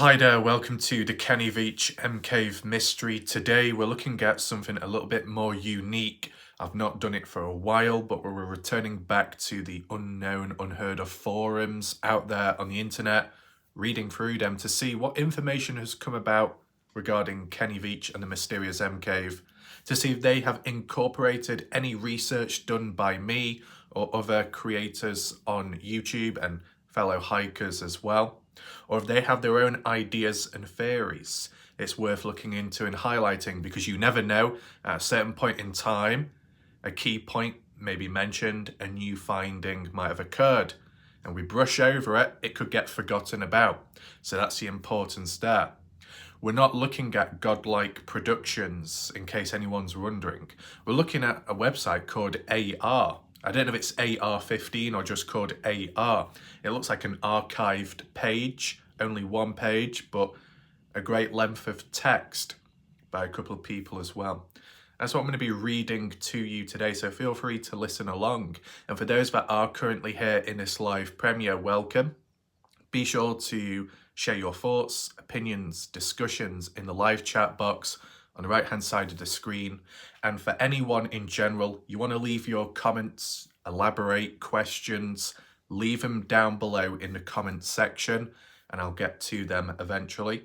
Hi there, welcome to the Kenny Veach Cave mystery. Today we're looking at something a little bit more unique. I've not done it for a while, but we're returning back to the unknown, unheard of forums out there on the internet, reading through them to see what information has come about regarding Kenny Veach and the mysterious Cave, to see if they have incorporated any research done by me or other creators on YouTube and fellow hikers as well, or if they have their own ideas and theories. It's worth looking into and highlighting, because you never know, at a certain point in time, a key point may be mentioned, a new finding might have occurred, and we brush over it, it could get forgotten about. So that's the importance there. We're not looking at godlike productions, in case anyone's wondering. We're looking at a website called AR. I don't know if it's AR15 or just called AR. It looks like an archived page, only one page, but a great length of text by a couple of people as well. That's what I'm going to be reading to you today, so feel free to listen along. And for those that are currently here in this live premiere, welcome. Be sure to share your thoughts, opinions, discussions in the live chat box on the right hand side of the screen. And for anyone in general, you want to leave your comments, elaborate questions, leave them down below in the comment section and I'll get to them eventually.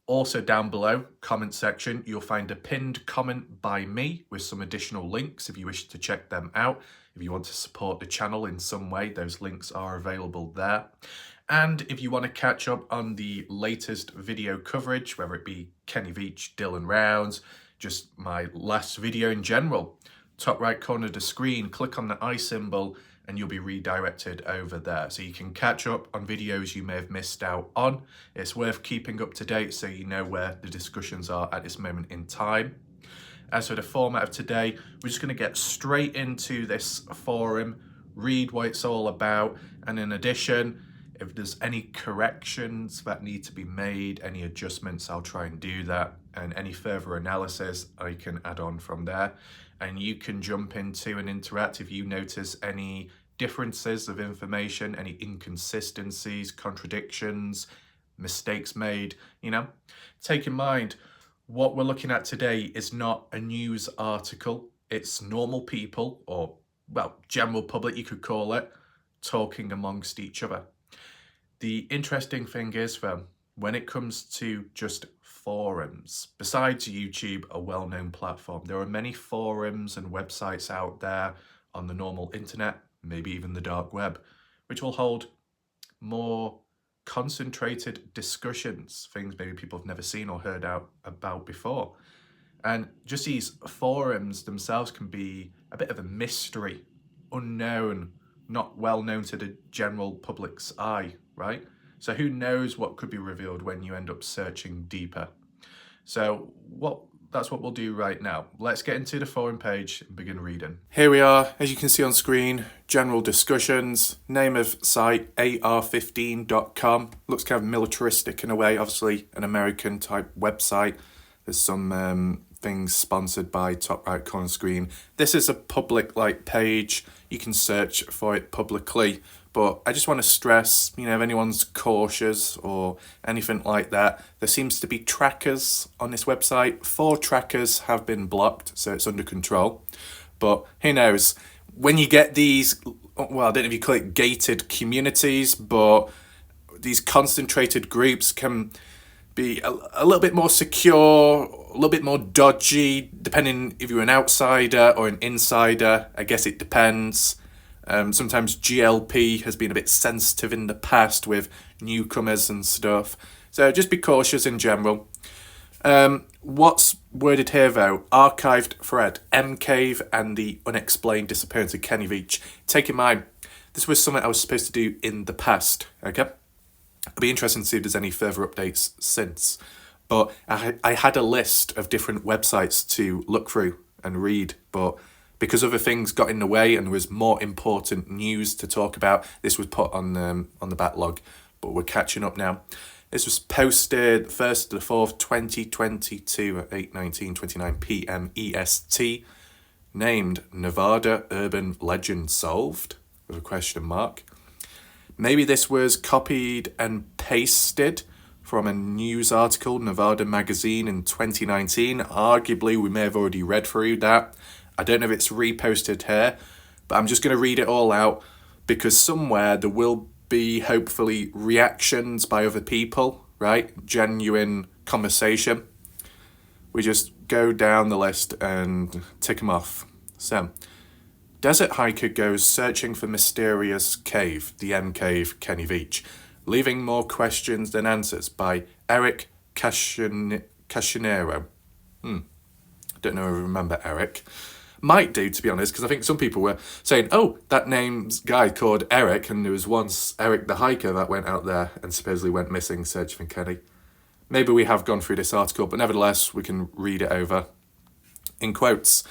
Also down below, comment section, you'll find a pinned comment by me with some additional links if you wish to check them out. If you want to support the channel in some way, those links are available there. And if you want to catch up on the latest video coverage, whether it be Kenny Veach, Dylan Rounds, just my last video in general, top right corner of the screen, click on the eye symbol and you'll be redirected over there. So you can catch up on videos you may have missed out on. It's worth keeping up to date so you know where the discussions are at this moment in time. As for the format of today, we're just going to get straight into this forum, read what it's all about, and in addition, if there's any corrections that need to be made, any adjustments, I'll try and do that. And any further analysis I can add on from there. And you can jump into and interact if you notice any differences of information, any inconsistencies, contradictions, mistakes made, Take in mind, what we're looking at today is not a news article. It's normal people, or, well, general public, you could call it, talking amongst each other. The interesting thing is, when it comes to just forums, besides YouTube, a well-known platform, there are many forums and websites out there on the normal internet, maybe even the dark web, which will hold more concentrated discussions, things maybe people have never seen or heard about before. And just these forums themselves can be a bit of a mystery, unknown, not well known to the general public's eye, right? So who knows what could be revealed when you end up searching deeper. So that's what we'll do right now. Let's get into the forum page and begin reading. Here we are, as you can see on screen, general discussions, name of site ar15.com. Looks kind of militaristic in a way, obviously an American type website. There's some things sponsored by top right corner screen. This is a public page. You can search for it publicly, but I just want to stress, if anyone's cautious or anything like that, there seems to be trackers on this website. 4 trackers have been blocked, so it's under control. But who knows? When you get these, well, I don't know if you call it gated communities, but these concentrated groups can be a little bit more secure, a little bit more dodgy, depending if you're an outsider or an insider. I guess it depends. Sometimes GLP has been a bit sensitive in the past with newcomers and stuff. So just be cautious in general. What's worded here though? Archived thread, Cave and the unexplained disappearance of Kenny Veach. Take in mind, this was something I was supposed to do in the past, okay? It'll be interesting to see if there's any further updates since. But I had a list of different websites to look through and read, but because other things got in the way and there was more important news to talk about, this was put on the backlog. But we're catching up now. This was posted 1st to the 4th, 2022 at 8:19:29 p.m. EST. Named Nevada Urban Legend Solved, with a question mark. Maybe this was copied and pasted from a news article, Nevada Magazine in 2019. Arguably, we may have already read through that. I don't know if it's reposted here, but I'm just going to read it all out because somewhere there will be hopefully reactions by other people, right? Genuine conversation. We just go down the list and tick them off. So, desert hiker goes searching for mysterious cave, the M Cave, Kenny Veach, leaving more questions than answers, by Eric Cascinero. Don't know if I remember Eric. Might do, to be honest, because I think some people were saying, oh, that name's guy called Eric, and there was once Eric the hiker that went out there and supposedly went missing searching for Kenny. Maybe we have gone through this article, but nevertheless, we can read it over. In quotes,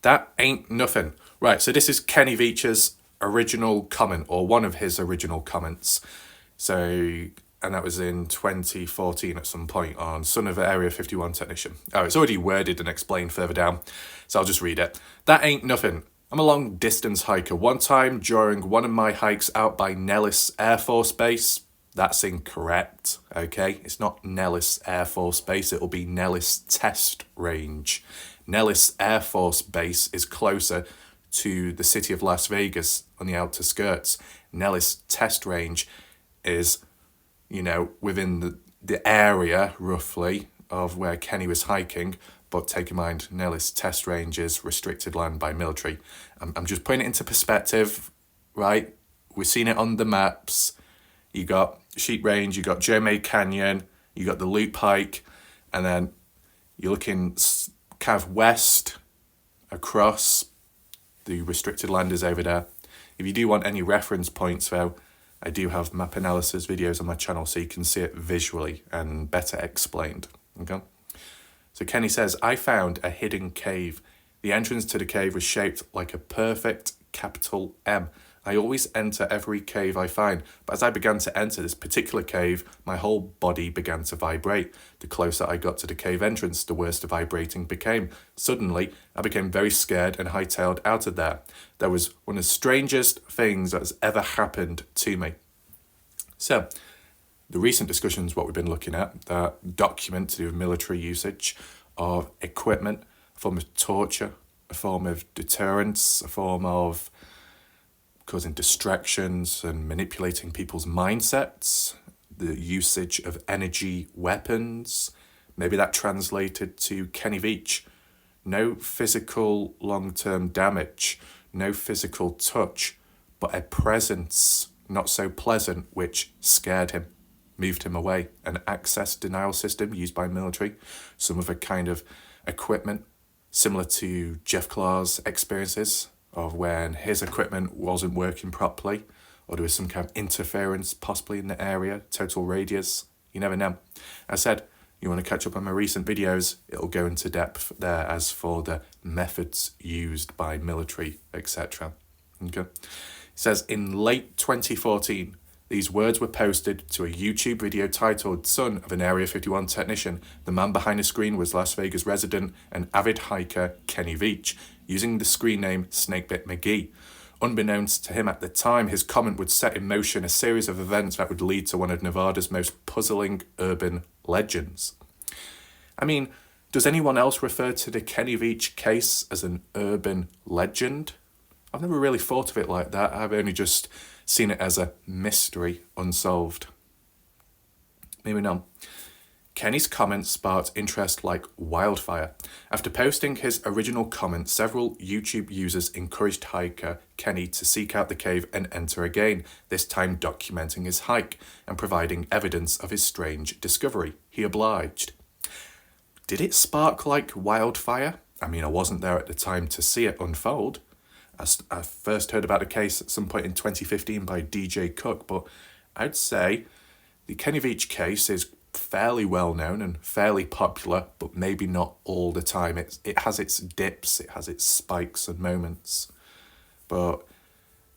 that ain't nothing. Right, so this is Kenny Veach's original comment, or one of his original comments. So, and that was in 2014 at some point on Son of Area 51 Technician. Oh, it's already worded and explained further down, so I'll just read it. That ain't nothing. I'm a long distance hiker. One time during one of my hikes out by Nellis Air Force Base, that's incorrect, okay? It's not Nellis Air Force Base, it'll be Nellis Test Range. Nellis Air Force Base is closer to the city of Las Vegas on the outer skirts. Nellis Test Range is, you know, within the area, roughly, of where Kenny was hiking, but take in mind, Nellis Test Range is restricted land by military. I'm just putting it into perspective, right? We've seen it on the maps. You got Sheep Range, you got Jeremy Canyon, you got the Loop Hike, and then you're looking kind of west across. The restricted land is over there. If you do want any reference points, though, I do have map analysis videos on my channel so you can see it visually and better explained. Okay. So Kenny says, I found a hidden cave. The entrance to the cave was shaped like a perfect capital M. I always enter every cave I find, but as I began to enter this particular cave, my whole body began to vibrate. The closer I got to the cave entrance, the worse the vibrating became. Suddenly, I became very scared and hightailed out of there. That was one of the strangest things that has ever happened to me. So, the recent discussions, what we've been looking at, that document to do with military usage of equipment, a form of torture, a form of deterrence, a form of causing distractions and manipulating people's mindsets, the usage of energy weapons. Maybe that translated to Kenny Veach. No physical long-term damage, no physical touch, but a presence not so pleasant which scared him, moved him away. An access denial system used by military, some of a kind of equipment similar to Jeff Claw's experiences of when his equipment wasn't working properly, or there was some kind of interference possibly in the area, total radius, you never know. I said, you want to catch up on my recent videos, it'll go into depth there as for the methods used by military, etc. Okay. It says, in late 2014, these words were posted to a YouTube video titled, Son of an Area 51 Technician. The man behind the screen was Las Vegas resident and avid hiker Kenny Veach, using the screen name snakebitmgee. Unbeknownst to him at the time, his comment would set in motion a series of events that would lead to one of Nevada's most puzzling urban legends. I mean, does anyone else refer to the Kenny Veach case as an urban legend? I've never really thought of it like that. I've only just seen it as a mystery unsolved. Moving on. Kenny's comments sparked interest like wildfire. After posting his original comment, several YouTube users encouraged hiker Kenny to seek out the cave and enter again, this time documenting his hike and providing evidence of his strange discovery. He obliged. Did it spark like wildfire? I mean, I wasn't there at the time to see it unfold. I first heard about the case at some point in 2015 by DJ Cook, but I'd say the Kenny Veach case is fairly well known and fairly popular, but maybe not all the time. It has its dips, it has its spikes and moments. But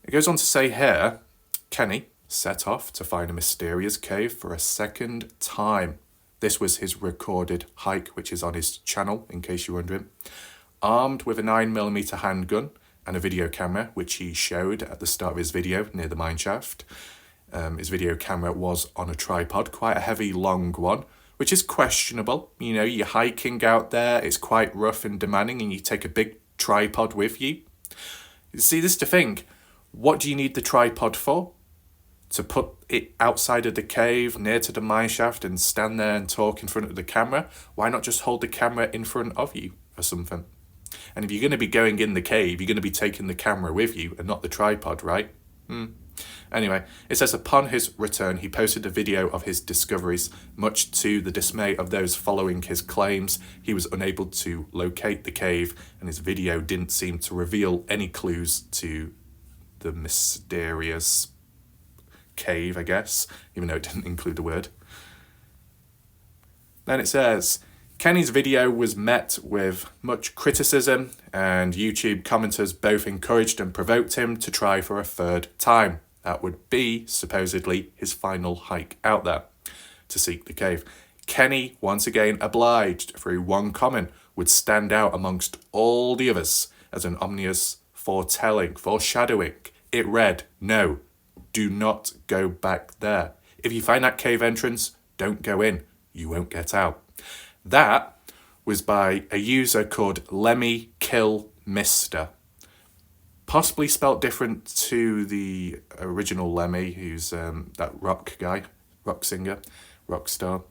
it goes on to say here, Kenny set off to find a mysterious cave for a second time. This was his recorded hike, which is on his channel, in case you're wondering. Armed with a 9mm handgun and a video camera, which he showed at the start of his video near the mineshaft, His video camera was on a tripod, quite a heavy, long one, which is questionable. You know, you're hiking out there, it's quite rough and demanding, and you take a big tripod with you. See, this is the thing. What do you need the tripod for? To put it outside of the cave, near to the mineshaft, and stand there and talk in front of the camera? Why not just hold the camera in front of you or something? And if you're going to be going in the cave, you're going to be taking the camera with you and not the tripod, right? Anyway, it says upon his return, he posted a video of his discoveries. Much to the dismay of those following his claims, he was unable to locate the cave, and his video didn't seem to reveal any clues to the mysterious cave, I guess, even though it didn't include the word. Then it says, Kenny's video was met with much criticism, and YouTube commenters both encouraged and provoked him to try for a third time. That would be, supposedly, his final hike out there to seek the cave. Kenny, once again obliged through one comment, would stand out amongst all the others as an ominous foreshadowing. It read, no, do not go back there. If you find that cave entrance, don't go in. You won't get out. That was by a user called Lemmy Kill Mister. Possibly spelt different to the original Lemmy, who's that rock guy, rock singer, rock star.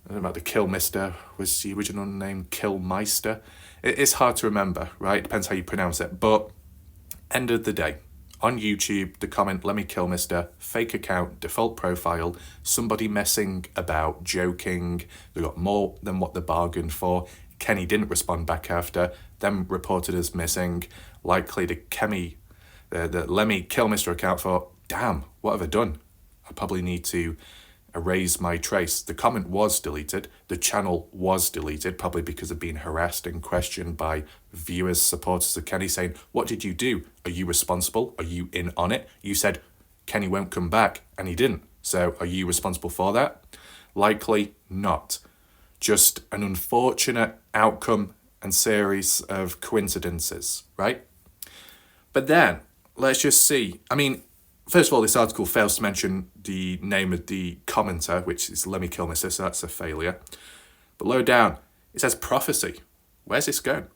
I don't know about the Kill Mister. Was the original name Kill Meister? It's hard to remember, right? Depends how you pronounce it. But end of the day, on YouTube, the comment, Lemmy Kill Mister, fake account, default profile, somebody messing about, joking, they got more than what they bargained for. Kenny didn't respond back after, them reported as missing. Likely the Lemmy Kill Mister account thought, damn, what have I done? I probably need to erase my trace. The comment was deleted. The channel was deleted, probably because of being harassed and questioned by viewers, supporters of Kenny, saying, what did you do? Are you responsible? Are you in on it? You said Kenny won't come back, and he didn't. So are you responsible for that? Likely not. Just an unfortunate outcome and series of coincidences, right? But then, let's just see. I mean, first of all, this article fails to mention the name of the commenter, which is Lemmy Kill Mister, so that's a failure. But low down, it says prophecy. Where's this going?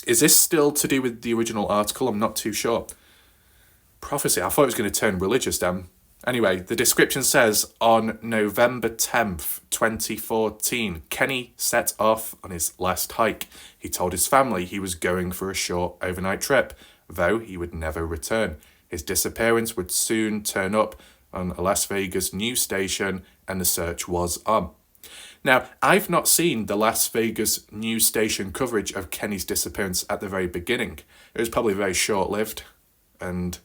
Is this still to do with the original article? I'm not too sure. Prophecy, I thought it was going to turn religious then. Anyway, the description says, on November 10th, 2014, Kenny set off on his last hike. He told his family he was going for a short overnight trip, though he would never return. His disappearance would soon turn up on a Las Vegas news station, and the search was on. Now, I've not seen the Las Vegas news station coverage of Kenny's disappearance at the very beginning. It was probably very short-lived and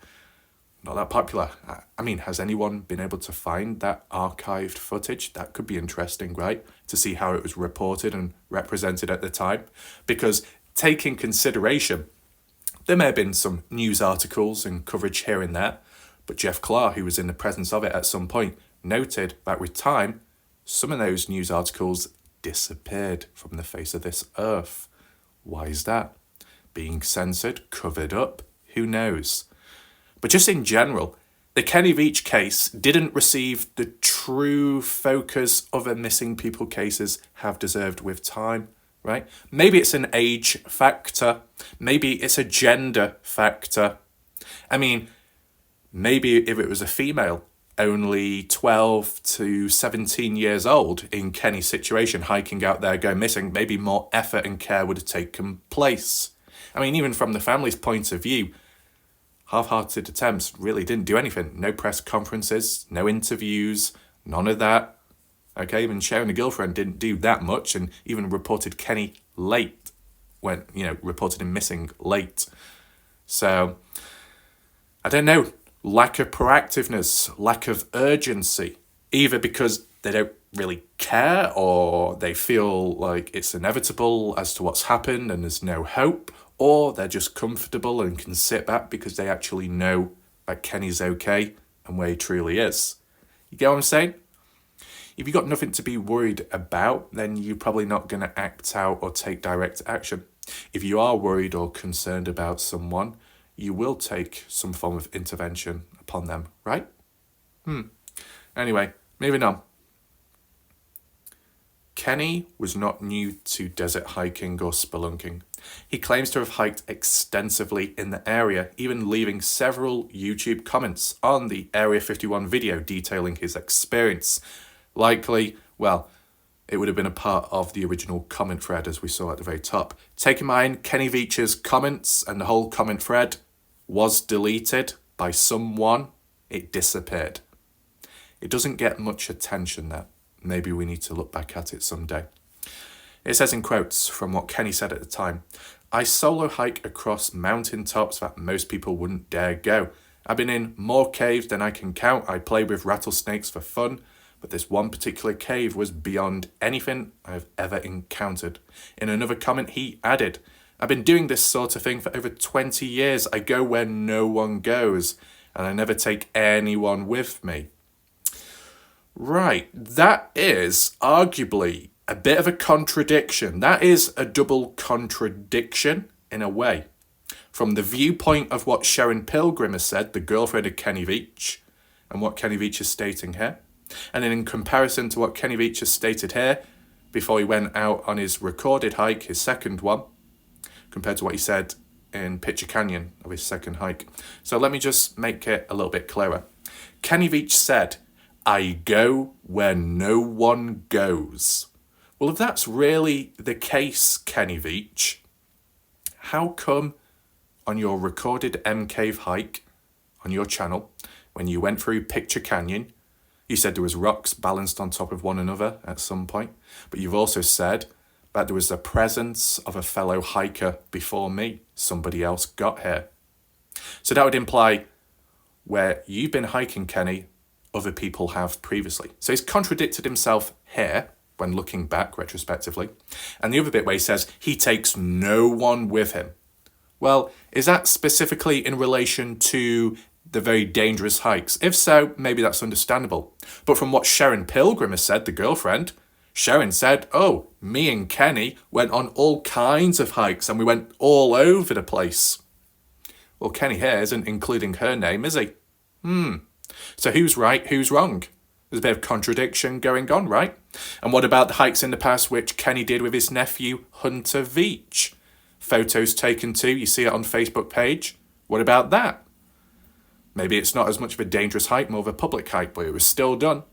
not that popular. I mean, has anyone been able to find that archived footage? That could be interesting, right? To see how it was reported and represented at the time. Because taking consideration, there may have been some news articles and coverage here and there, but Jeff Clark, who was in the presence of it at some point, noted that with time, some of those news articles disappeared from the face of this earth. Why is that? Being censored, covered up, who knows? But just in general, the Kenny Veach case didn't receive the true focus other missing people cases have deserved with time, right? Maybe it's an age factor. Maybe it's a gender factor. I mean, maybe if it was a female, only 12 to 17 years old in Kenny's situation, hiking out there, going missing, maybe more effort and care would have taken place. I mean, even from the family's point of view, half-hearted attempts really didn't do anything. No press conferences, no interviews, none of that. Okay, even sharing a girlfriend didn't do that much, and even reported Kenny late, when, reported him missing late. So, I don't know, lack of proactiveness, lack of urgency, either because they don't really care or they feel like it's inevitable as to what's happened and there's no hope, or they're just comfortable and can sit back because they actually know that Kenny's okay and where he truly is. You get what I'm saying? If you've got nothing to be worried about, then you're probably not going to act out or take direct action. If you are worried or concerned about someone, you will take some form of intervention upon them, right? Anyway, moving on. Kenny was not new to desert hiking or spelunking. He claims to have hiked extensively in the area, even leaving several YouTube comments on the Area 51 video detailing his experience. Likely, well, it would have been a part of the original comment thread as we saw at the very top. Take in mind, Kenny Veach's comments and the whole comment thread was deleted by someone. It disappeared. It doesn't get much attention there. Maybe we need to look back at it someday. It says in quotes from what Kenny said at the time, I solo hike across mountain tops that most people wouldn't dare go. I've been in more caves than I can count. I play with rattlesnakes for fun, but this one particular cave was beyond anything I've ever encountered. In another comment, he added, I've been doing this sort of thing for over 20 years. I go where no one goes, and I never take anyone with me. Right, that is arguably a bit of a contradiction. That is a double contradiction in a way. From the viewpoint of what Sharon Pilgrim has said, the girlfriend of Kenny Veach, and what Kenny Veach is stating here, and then in comparison to what Kenny Veach has stated here before he went out on his recorded hike, his second one, compared to what he said in Picture Canyon of his second hike. So let me just make it a little bit clearer. Kenny Veach said, I go where no one goes. Well, if that's really the case, Kenny Veach, how come on your recorded M Cave hike on your channel, when you went through Picture Canyon, you said there was rocks balanced on top of one another at some point, but you've also said that there was the presence of a fellow hiker before me, somebody else got here. So that would imply where you've been hiking, Kenny, other people have previously. So he's contradicted himself here when looking back retrospectively. And the other bit where he says he takes no one with him. Well, is that specifically in relation to the very dangerous hikes? If so, maybe that's understandable. But from what Sharon Pilgrim has said, the girlfriend, Sharon said, oh, me and Kenny went on all kinds of hikes and we went all over the place. Well, Kenny here isn't including her name, is he? So who's right, who's wrong? There's a bit of contradiction going on, right? And what about the hikes in the past which Kenny did with his nephew, Hunter Veach? Photos taken too, you see it on Facebook page. What about that? Maybe it's not as much of a dangerous hike, more of a public hike, but it was still done.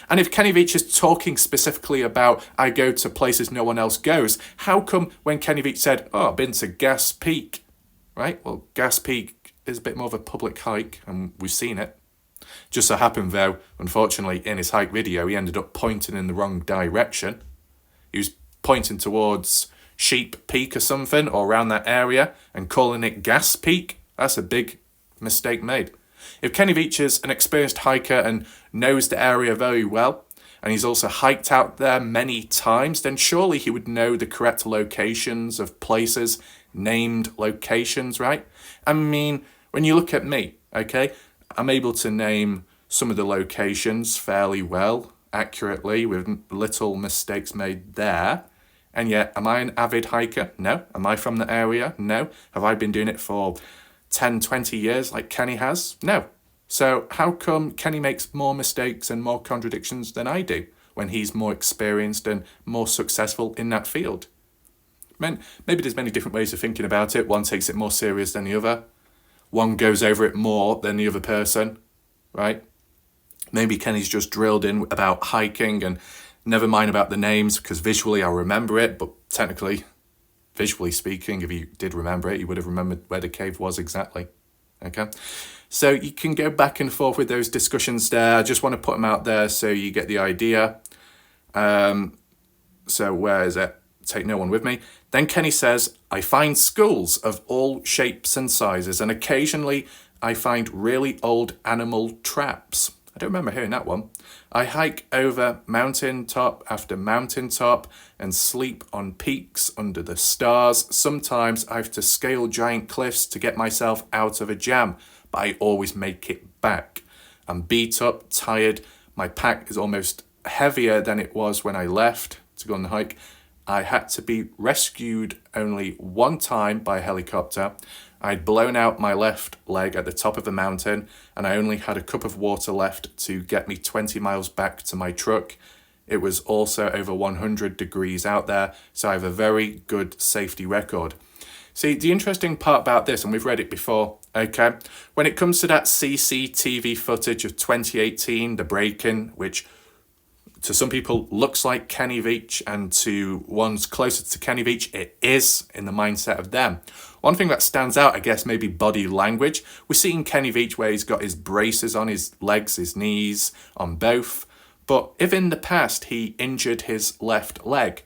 And if Kenny Veach is talking specifically about I go to places no one else goes, how come when Kenny Veach said, oh, I've been to Gas Peak, right? Well, Gas Peak is a bit more of a public hike and we've seen it. Just so happened though, unfortunately, in his hike video, he ended up pointing in the wrong direction. He was pointing towards Sheep Peak or something, or around that area, and calling it Gas Peak. That's a big mistake made. If Kenny Veach is an experienced hiker and knows the area very well, and he's also hiked out there many times, then surely he would know the correct locations of places, named locations, right? I mean, when you look at me, okay, I'm able to name some of the locations fairly well, accurately, with little mistakes made there. And yet, am I an avid hiker? No. Am I from the area? No. Have I been doing it for 10, 20 years like Kenny has? No. So how come Kenny makes more mistakes and more contradictions than I do when he's more experienced and more successful in that field? Maybe there's many different ways of thinking about it. One takes it more serious than the other. One goes over it more than the other person, right? Maybe Kenny's just drilled in about hiking and never mind about the names because visually I'll remember it, but technically, visually speaking, if you did remember it, you would have remembered where the cave was exactly, okay? So you can go back and forth with those discussions there. I just want to put them out there so you get the idea. So where is it? Take no one with me. Then Kenny says, I find schools of all shapes and sizes, and occasionally I find really old animal traps. I don't remember hearing that one. I hike over mountaintop after mountaintop and sleep on peaks under the stars. Sometimes I have to scale giant cliffs to get myself out of a jam, but I always make it back. I'm beat up, tired. My pack is almost heavier than it was when I left to go on the hike. I had to be rescued only one time by a helicopter. I'd blown out my left leg at the top of the mountain, and I only had a cup of water left to get me 20 miles back to my truck. It was also over 100 degrees out there, so I have a very good safety record. See, the interesting part about this, and we've read it before, okay, when it comes to that CCTV footage of 2018, the break-in, which to some people looks like Kenny Veach, and to ones closer to Kenny Veach, it is in the mindset of them. One thing that stands out, I guess, maybe body language. We're seeing Kenny Veach where he's got his braces on his legs, his knees, on both. But if in the past he injured his left leg,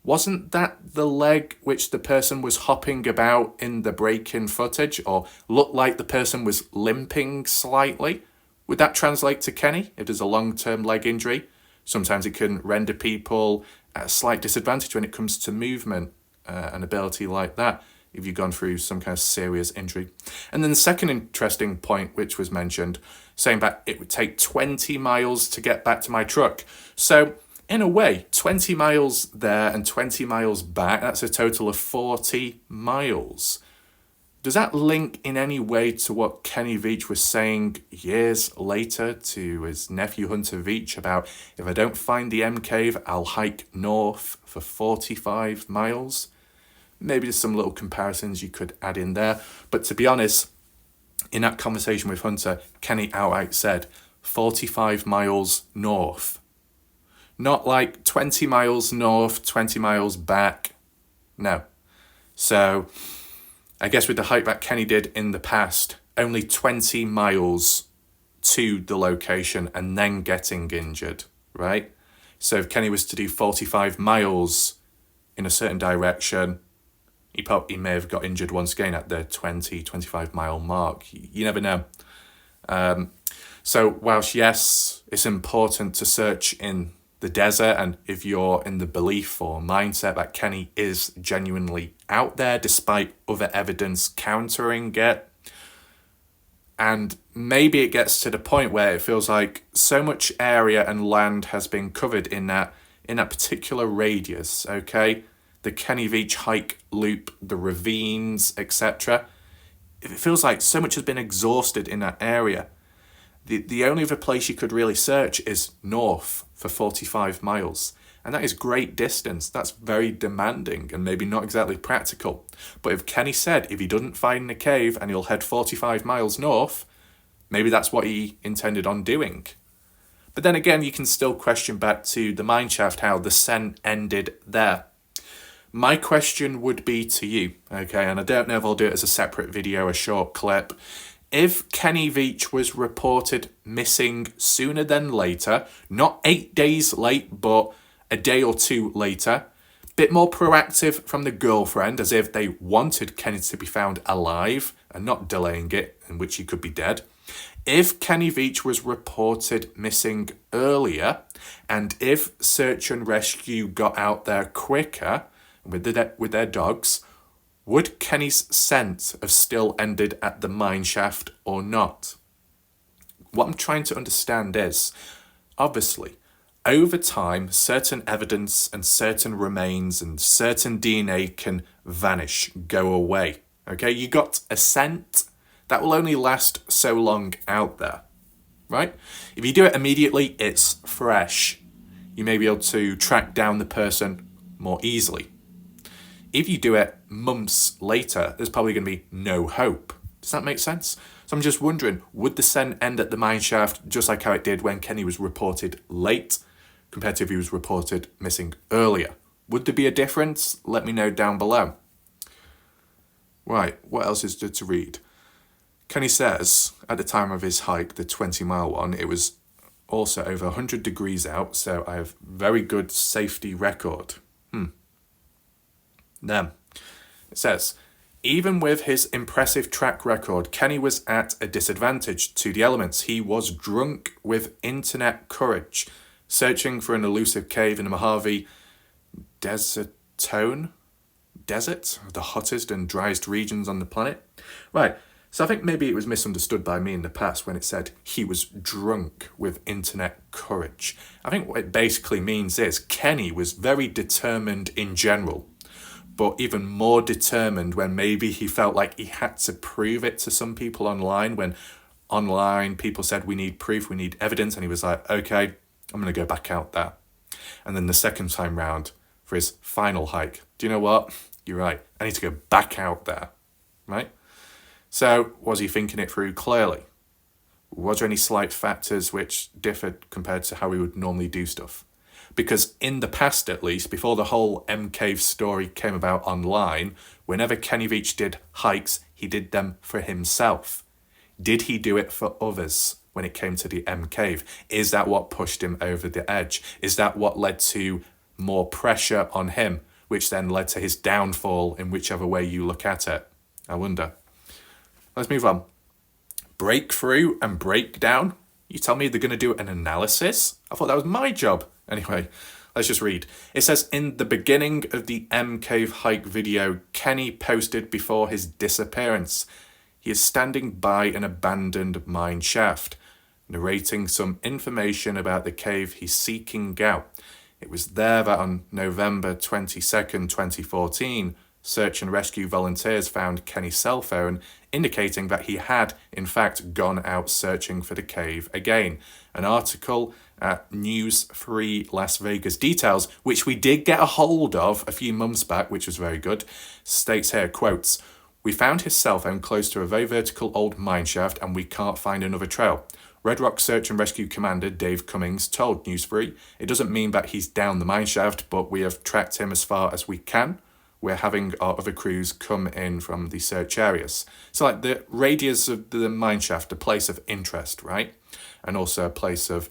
wasn't that the leg which the person was hopping about in the break-in footage, or looked like the person was limping slightly? Would that translate to Kenny if there's a long-term leg injury? Sometimes it can render people at a slight disadvantage when it comes to movement and ability like that, if you've gone through some kind of serious injury. And then the second interesting point which was mentioned, saying that it would take 20 miles to get back to my truck. So in a way, 20 miles there and 20 miles back, that's a total of 40 miles. Does that link in any way to what Kenny Veach was saying years later to his nephew Hunter Veach about, if I don't find the M cave, I'll hike north for 45 miles? Maybe there's some little comparisons you could add in there. But to be honest, in that conversation with Hunter, Kenny outright said 45 miles north. Not like 20 miles north, 20 miles back. No. So I guess with the hike that Kenny did in the past, only 20 miles to the location and then getting injured, right? So if Kenny was to do 45 miles in a certain direction, he may have got injured once again at the 20, 25 mile mark. You never know. So whilst yes, it's important to search in the desert, and if you're in the belief or mindset that Kenny is genuinely out there despite other evidence countering it, and maybe it gets to the point where it feels like so much area and land has been covered in that particular radius, okay? The Kenny Veach hike loop, the ravines, etc. It feels like so much has been exhausted in that area. The only other place you could really search is north for 45 miles. And that is great distance. That's very demanding and maybe not exactly practical. But if Kenny said if he doesn't find the cave and he'll head 45 miles north, maybe that's what he intended on doing. But then again, you can still question back to the mineshaft how the scent ended there. My question would be to you, okay, and I don't know if I'll do it as a separate video, a short clip. If Kenny Veach was reported missing sooner than later, not 8 days late, but a day or two later, bit more proactive from the girlfriend, as if they wanted Kenny to be found alive and not delaying it, in which he could be dead. If Kenny Veach was reported missing earlier, and if search and rescue got out there quicker with their dogs, would Kenny's scent have still ended at the mine shaft or not? What I'm trying to understand is, obviously, over time, certain evidence and certain remains and certain DNA can vanish, go away. Okay, you got a scent that will only last so long out there, right? If you do it immediately, it's fresh. You may be able to track down the person more easily. If you do it months later, there's probably going to be no hope. Does that make sense? So I'm just wondering, would the scent end at the mine shaft just like how it did when Kenny was reported late compared to if he was reported missing earlier? Would there be a difference? Let me know down below. Right, what else is there to read? Kenny says, at the time of his hike, the 20-mile one, it was also over 100 degrees out, so I have very good safety record. Then, it says, even with his impressive track record, Kenny was at a disadvantage to the elements. He was drunk with internet courage, searching for an elusive cave in the Mojave Desert, the hottest and driest regions on the planet. Right, So I think maybe it was misunderstood by me in the past when it said he was drunk with internet courage. I think what it basically means is Kenny was very determined in general, but even more determined when maybe he felt like he had to prove it to some people online, when online people said we need proof, we need evidence, and he was like, okay, I'm going to go back out there. And then the second time round for his final hike, do you know what? You're right, I need to go back out there, right? So was he thinking it through clearly? Was there any slight factors which differed compared to how he would normally do stuff? Because in the past, at least, before the whole M Cave story came about online, whenever Kenny Veach did hikes, he did them for himself. Did he do it for others when it came to the M Cave? Is that what pushed him over the edge? Is that what led to more pressure on him, which then led to his downfall in whichever way you look at it? I wonder. Let's move on. Breakthrough and breakdown? You tell me they're going to do an analysis? I thought that was my job. Anyway, let's just read. It says, in the beginning of the M Cave hike video Kenny posted before his disappearance, he is standing by an abandoned mine shaft, narrating some information about the cave he's seeking out. It was there that on November 22nd, 2014, search and rescue volunteers found Kenny's cell phone, indicating that he had, in fact, gone out searching for the cave again. An article at News 3 Las Vegas Details, which we did get a hold of a few months back, which was very good, states here, quotes, "We found his cell phone close to a very vertical old mine shaft and we can't find another trail. Red Rock Search and Rescue Commander Dave Cummings told News 3, it doesn't mean that he's down the mine shaft, but we have tracked him as far as we can. We're having our other crews come in from the search areas." So like the radius of the mine shaft, a place of interest, right? And also a place of,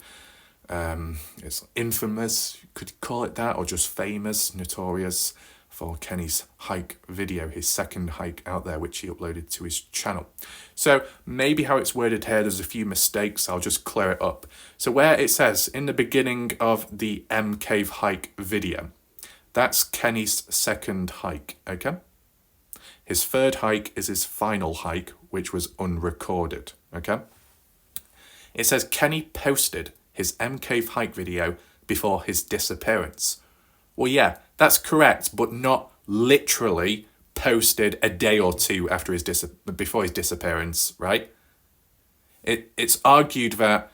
it's infamous, you could call it that, or just famous, notorious for Kenny's hike video, his second hike out there, which he uploaded to his channel. So maybe how it's worded here, there's a few mistakes, I'll just clear it up. So where it says, in the beginning of the M Cave hike video, that's Kenny's second hike, okay? His third hike is his final hike, which was unrecorded, okay? It says Kenny posted his M Cave hike video before his disappearance. Well, yeah, that's correct, but not literally posted a day or two after before his disappearance, right? It's argued that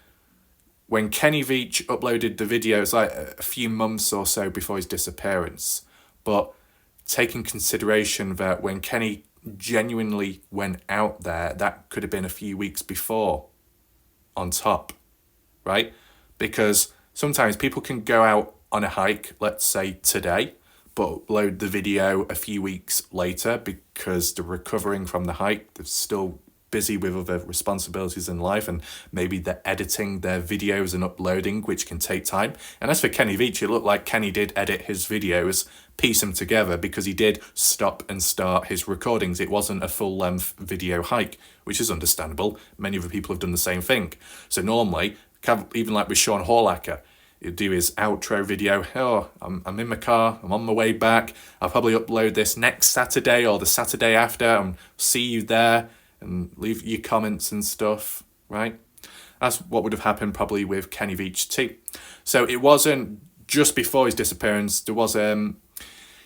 when Kenny Veach uploaded the videos like a few months or so before his disappearance, but taking consideration that when Kenny genuinely went out there, that could have been a few weeks before on top, right? Because sometimes people can go out on a hike, let's say today, but upload the video a few weeks later because they're recovering from the hike, they're still busy with other responsibilities in life, and maybe they're editing their videos and uploading, which can take time. And as for Kenny Veach, it looked like Kenny did edit his videos, piece them together, because he did stop and start his recordings. It wasn't a full-length video hike, which is understandable. Many other people have done the same thing. So normally, even like with Sean Horlacker, he'll do his outro video. Oh, I'm in my car, I'm on my way back. I'll probably upload this next Saturday or the Saturday after, and see you there. And leave your comments and stuff, right? That's what would have happened probably with Kenny Veach too. So it wasn't just before his disappearance. There was, there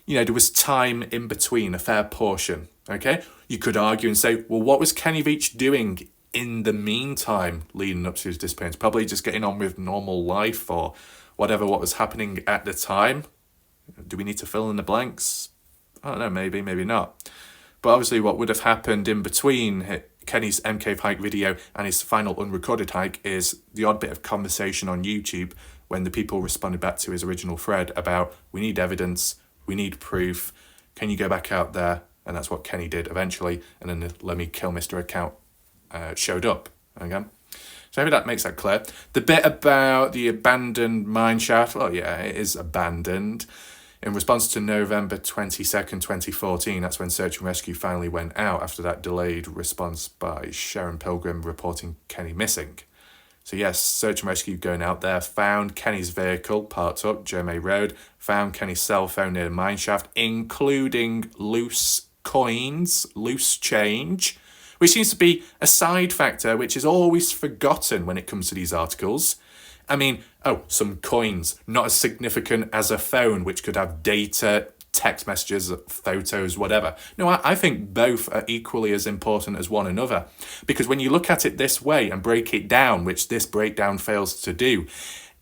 was time in between, a fair portion, okay? You could argue and say, well, what was Kenny Veach doing in the meantime leading up to his disappearance? Probably just getting on with normal life or whatever, what was happening at the time. Do we need to fill in the blanks? I don't know, maybe not. But obviously what would have happened in between Kenny's M Cave hike video and his final unrecorded hike is the odd bit of conversation on YouTube when the people responded back to his original thread about, we need evidence, we need proof, can you go back out there? And that's what Kenny did eventually. And then the Let Me Kill Mr. account showed up again. So maybe that makes that clear. The bit about the abandoned mine shaft, well, yeah, it is abandoned. In response to November 22nd, 2014, that's when Search and Rescue finally went out after that delayed response by Sharon Pilgrim reporting Kenny missing. So yes, Search and Rescue going out there, found Kenny's vehicle parked up, Jermay Road, found Kenny's cell phone near the mine shaft, including loose coins, loose change, which seems to be a side factor which is always forgotten when it comes to these articles. I mean, some coins, not as significant as a phone, which could have data, text messages, photos, whatever. No, I think both are equally as important as one another. Because when you look at it this way and break it down, which this breakdown fails to do,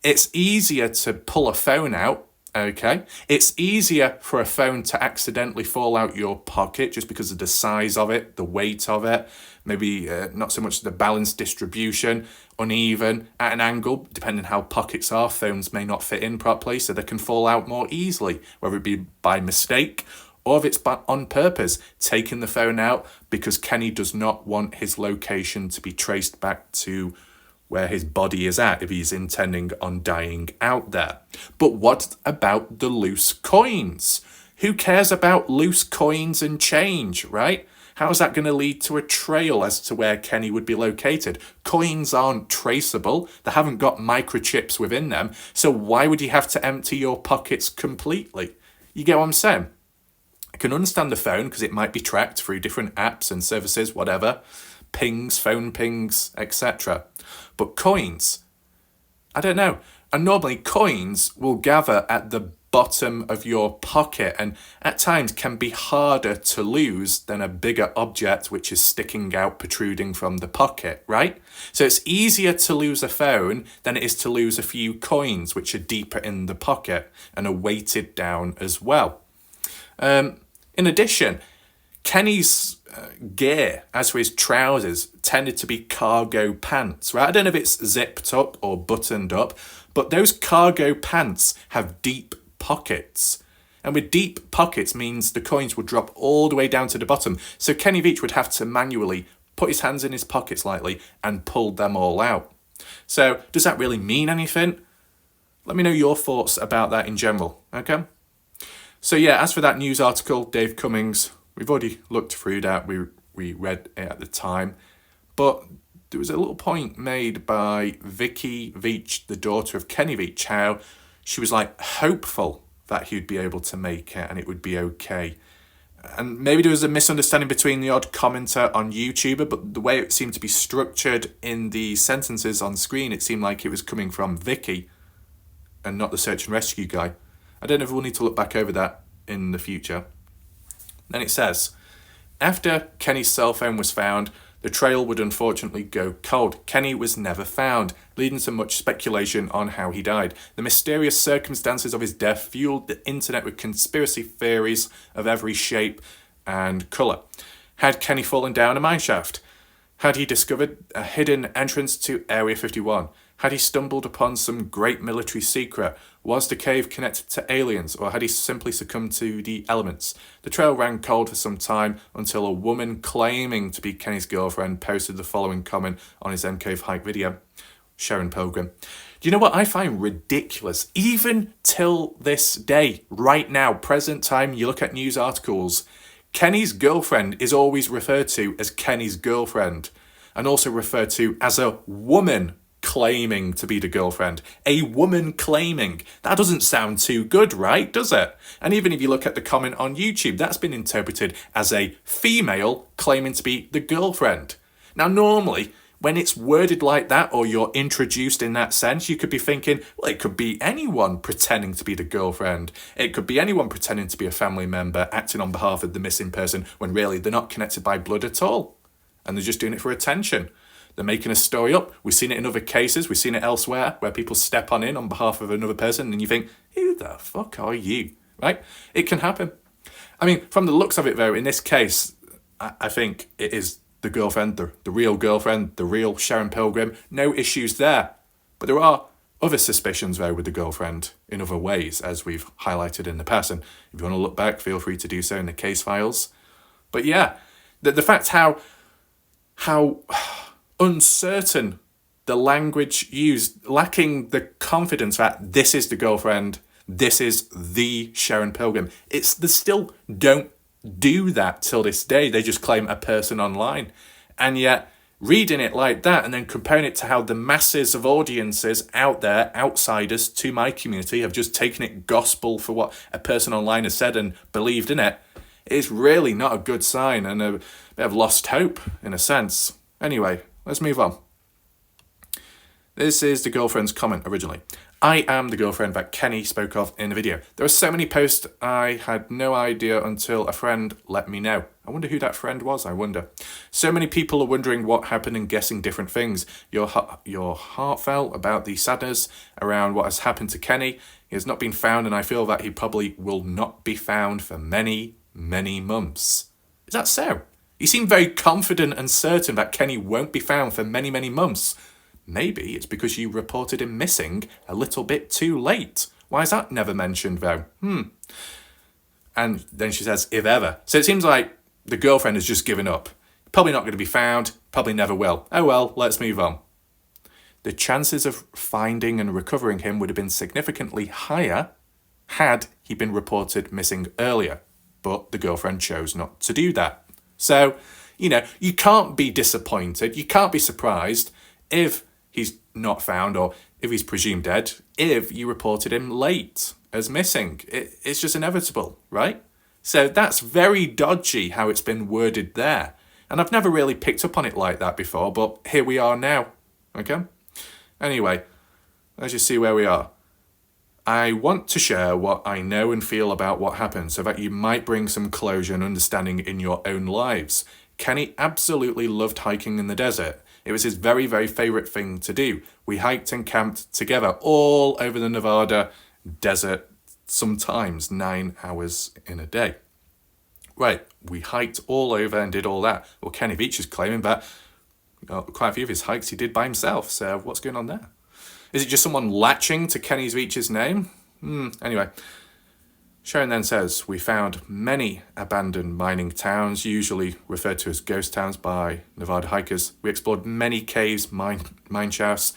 it's easier to pull a phone out, okay? It's easier for a phone to accidentally fall out your pocket just because of the size of it, the weight of it, maybe not so much the balance distribution, uneven at an angle, depending how pockets are. Phones may not fit in properly, so they can fall out more easily, whether it be by mistake or if it's on purpose, taking the phone out because Kenny does not want his location to be traced back to where his body is at if he's intending on dying out there. But what about the loose coins? Who cares about loose coins and change, right? How is that going to lead to a trail as to where Kenny would be located? Coins aren't traceable. They haven't got microchips within them. So why would you have to empty your pockets completely? You get what I'm saying? I can understand the phone because it might be tracked through different apps and services, whatever. Pings, phone pings, etc. But coins, I don't know. And normally coins will gather at the bottom of your pocket and at times can be harder to lose than a bigger object which is sticking out, protruding from the pocket, right? So it's easier to lose a phone than it is to lose a few coins which are deeper in the pocket and are weighted down as well. In addition, Kenny's gear, as for his trousers, tended to be cargo pants, right? I don't know if it's zipped up or buttoned up, but those cargo pants have deep pockets. And with deep pockets means the coins would drop all the way down to the bottom. So Kenny Veach would have to manually put his hands in his pockets lightly and pull them all out. So does that really mean anything? Let me know your thoughts about that in general, okay? So yeah, as for that news article, Dave Cummings, we've already looked through that. We read it at the time. But there was a little point made by Vicky Veach, the daughter of Kenny Veach, how she was like hopeful that he'd be able to make it and it would be okay. And maybe there was a misunderstanding between the odd commenter on YouTube, but the way it seemed to be structured in the sentences on screen, it seemed like it was coming from Vicky and not the search and rescue guy. I don't know if we'll need to look back over that in the future. Then it says, after Kenny's cell phone was found, the trail would unfortunately go cold. Kenny was never found, leading to much speculation on how he died. The mysterious circumstances of his death fueled the internet with conspiracy theories of every shape and colour. Had Kenny fallen down a mineshaft? Had he discovered a hidden entrance to Area 51? Had he stumbled upon some great military secret? Was the cave connected to aliens, or had he simply succumbed to the elements? The trail ran cold for some time until a woman claiming to be Kenny's girlfriend posted the following comment on his cave hike video. Sharon Pilgrim. Do you know what I find ridiculous? Even till this day, right now, present time, you look at news articles, Kenny's girlfriend is always referred to as Kenny's girlfriend, and also referred to as a woman claiming to be the girlfriend. A woman claiming. That doesn't sound too good, right? Does it? And even if you look at the comment on YouTube, that's been interpreted as a female claiming to be the girlfriend. Now, normally, when it's worded like that, or you're introduced in that sense, you could be thinking, well, it could be anyone pretending to be the girlfriend. It could be anyone pretending to be a family member, acting on behalf of the missing person, when really they're not connected by blood at all. And they're just doing it for attention. They're making a story up. We've seen it in other cases. We've seen it elsewhere where people step on behalf of another person and you think, who the fuck are you? Right? It can happen. I mean, from the looks of it, though, in this case, I think it is the girlfriend, the real girlfriend, the real Sharon Pilgrim. No issues there. But there are other suspicions, though, with the girlfriend in other ways, as we've highlighted in the past. And if you want to look back, feel free to do so in the case files. But yeah, the fact how uncertain the language used, lacking the confidence that this is the girlfriend, this is the Sharon Pilgrim. They still don't do that till this day. They just claim a person online. And yet, reading it like that and then comparing it to how the masses of audiences out there, outsiders to my community, have just taken it gospel for what a person online has said and believed in it, is really not a good sign. And bit of lost hope, in a sense. Anyway, let's move on. This is the girlfriend's comment originally. I am the girlfriend that Kenny spoke of in the video. There are so many posts I had no idea until a friend let me know. I wonder who that friend was, I wonder. So many people are wondering what happened and guessing different things. You're heartfelt about the sadness around what has happened to Kenny. He has not been found, and I feel that he probably will not be found for many, many months. Is that so? You seem very confident and certain that Kenny won't be found for many, many months. Maybe it's because you reported him missing a little bit too late. Why is that never mentioned, though? And then she says, if ever. So it seems like the girlfriend has just given up. Probably not going to be found. Probably never will. Oh well, let's move on. The chances of finding and recovering him would have been significantly higher had he been reported missing earlier. But the girlfriend chose not to do that. So, you can't be disappointed. You can't be surprised if he's not found or if he's presumed dead, if you reported him late as missing. It's just inevitable, right? So that's very dodgy how it's been worded there. And I've never really picked up on it like that before, but here we are now, okay? Anyway, let's just see where we are. I want to share what I know and feel about what happened so that you might bring some closure and understanding in your own lives. Kenny absolutely loved hiking in the desert. It was his very, very favourite thing to do. We hiked and camped together all over the Nevada desert, sometimes 9 hours in a day. Right, we hiked all over and did all that. Well, Kenny Veach is claiming that quite a few of his hikes he did by himself. So what's going on there? Is it just someone latching to Kenny Veach's name? Anyway, Sharon then says, we found many abandoned mining towns, usually referred to as ghost towns by Nevada hikers. We explored many caves, mine shafts.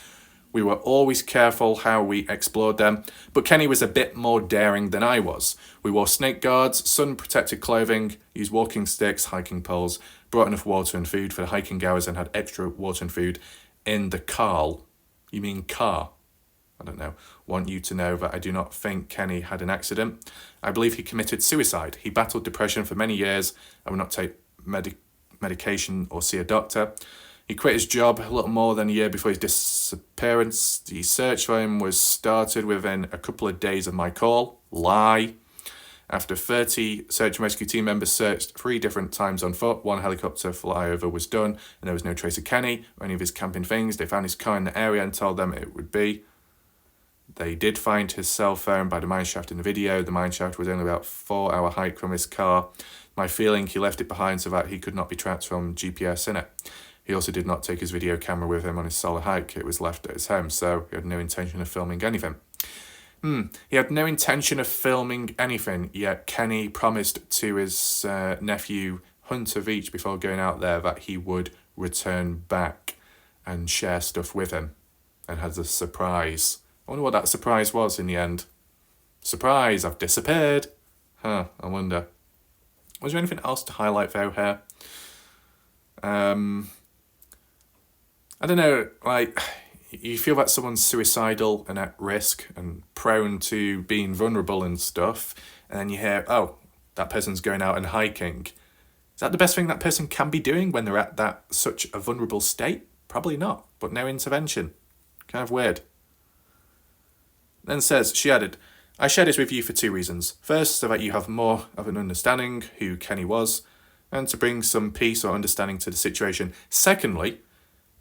We were always careful how we explored them, but Kenny was a bit more daring than I was. We wore snake guards, sun-protected clothing, used walking sticks, hiking poles, brought enough water and food for the hiking hours and had extra water and food in the car. You mean car? I don't know. Want you to know that I do not think Kenny had an accident. I believe he committed suicide. He battled depression for many years and would not take medication or see a doctor. He quit his job a little more than a year before his disappearance. The search for him was started within a couple of days of my call. Lie. After 30 search and rescue team members searched 3 different times on foot, 1 helicopter flyover was done, and there was no trace of Kenny or any of his camping things. They found his car in the area and told them it would be. They did find his cell phone by the mineshaft in the video. The mineshaft was only about a 4-hour hike from his car. My feeling, he left it behind so that he could not be tracked from GPS in it. He also did not take his video camera with him on his solo hike. It was left at his home, so he had no intention of filming anything. He had no intention of filming anything, yet Kenny promised to his nephew Hunter Veach before going out there that he would return back and share stuff with him and has a surprise. I wonder what that surprise was in the end. Surprise, I've disappeared. I wonder. Was there anything else to highlight though here? I don't know, like, you feel that someone's suicidal and at risk and prone to being vulnerable and stuff, and then you hear, oh, that person's going out and hiking. Is that the best thing that person can be doing when they're at that such a vulnerable state? Probably not, but no intervention. Kind of weird. Then says, she added, I share this with you for 2 reasons. First, so that you have more of an understanding who Kenny was, and to bring some peace or understanding to the situation. Secondly,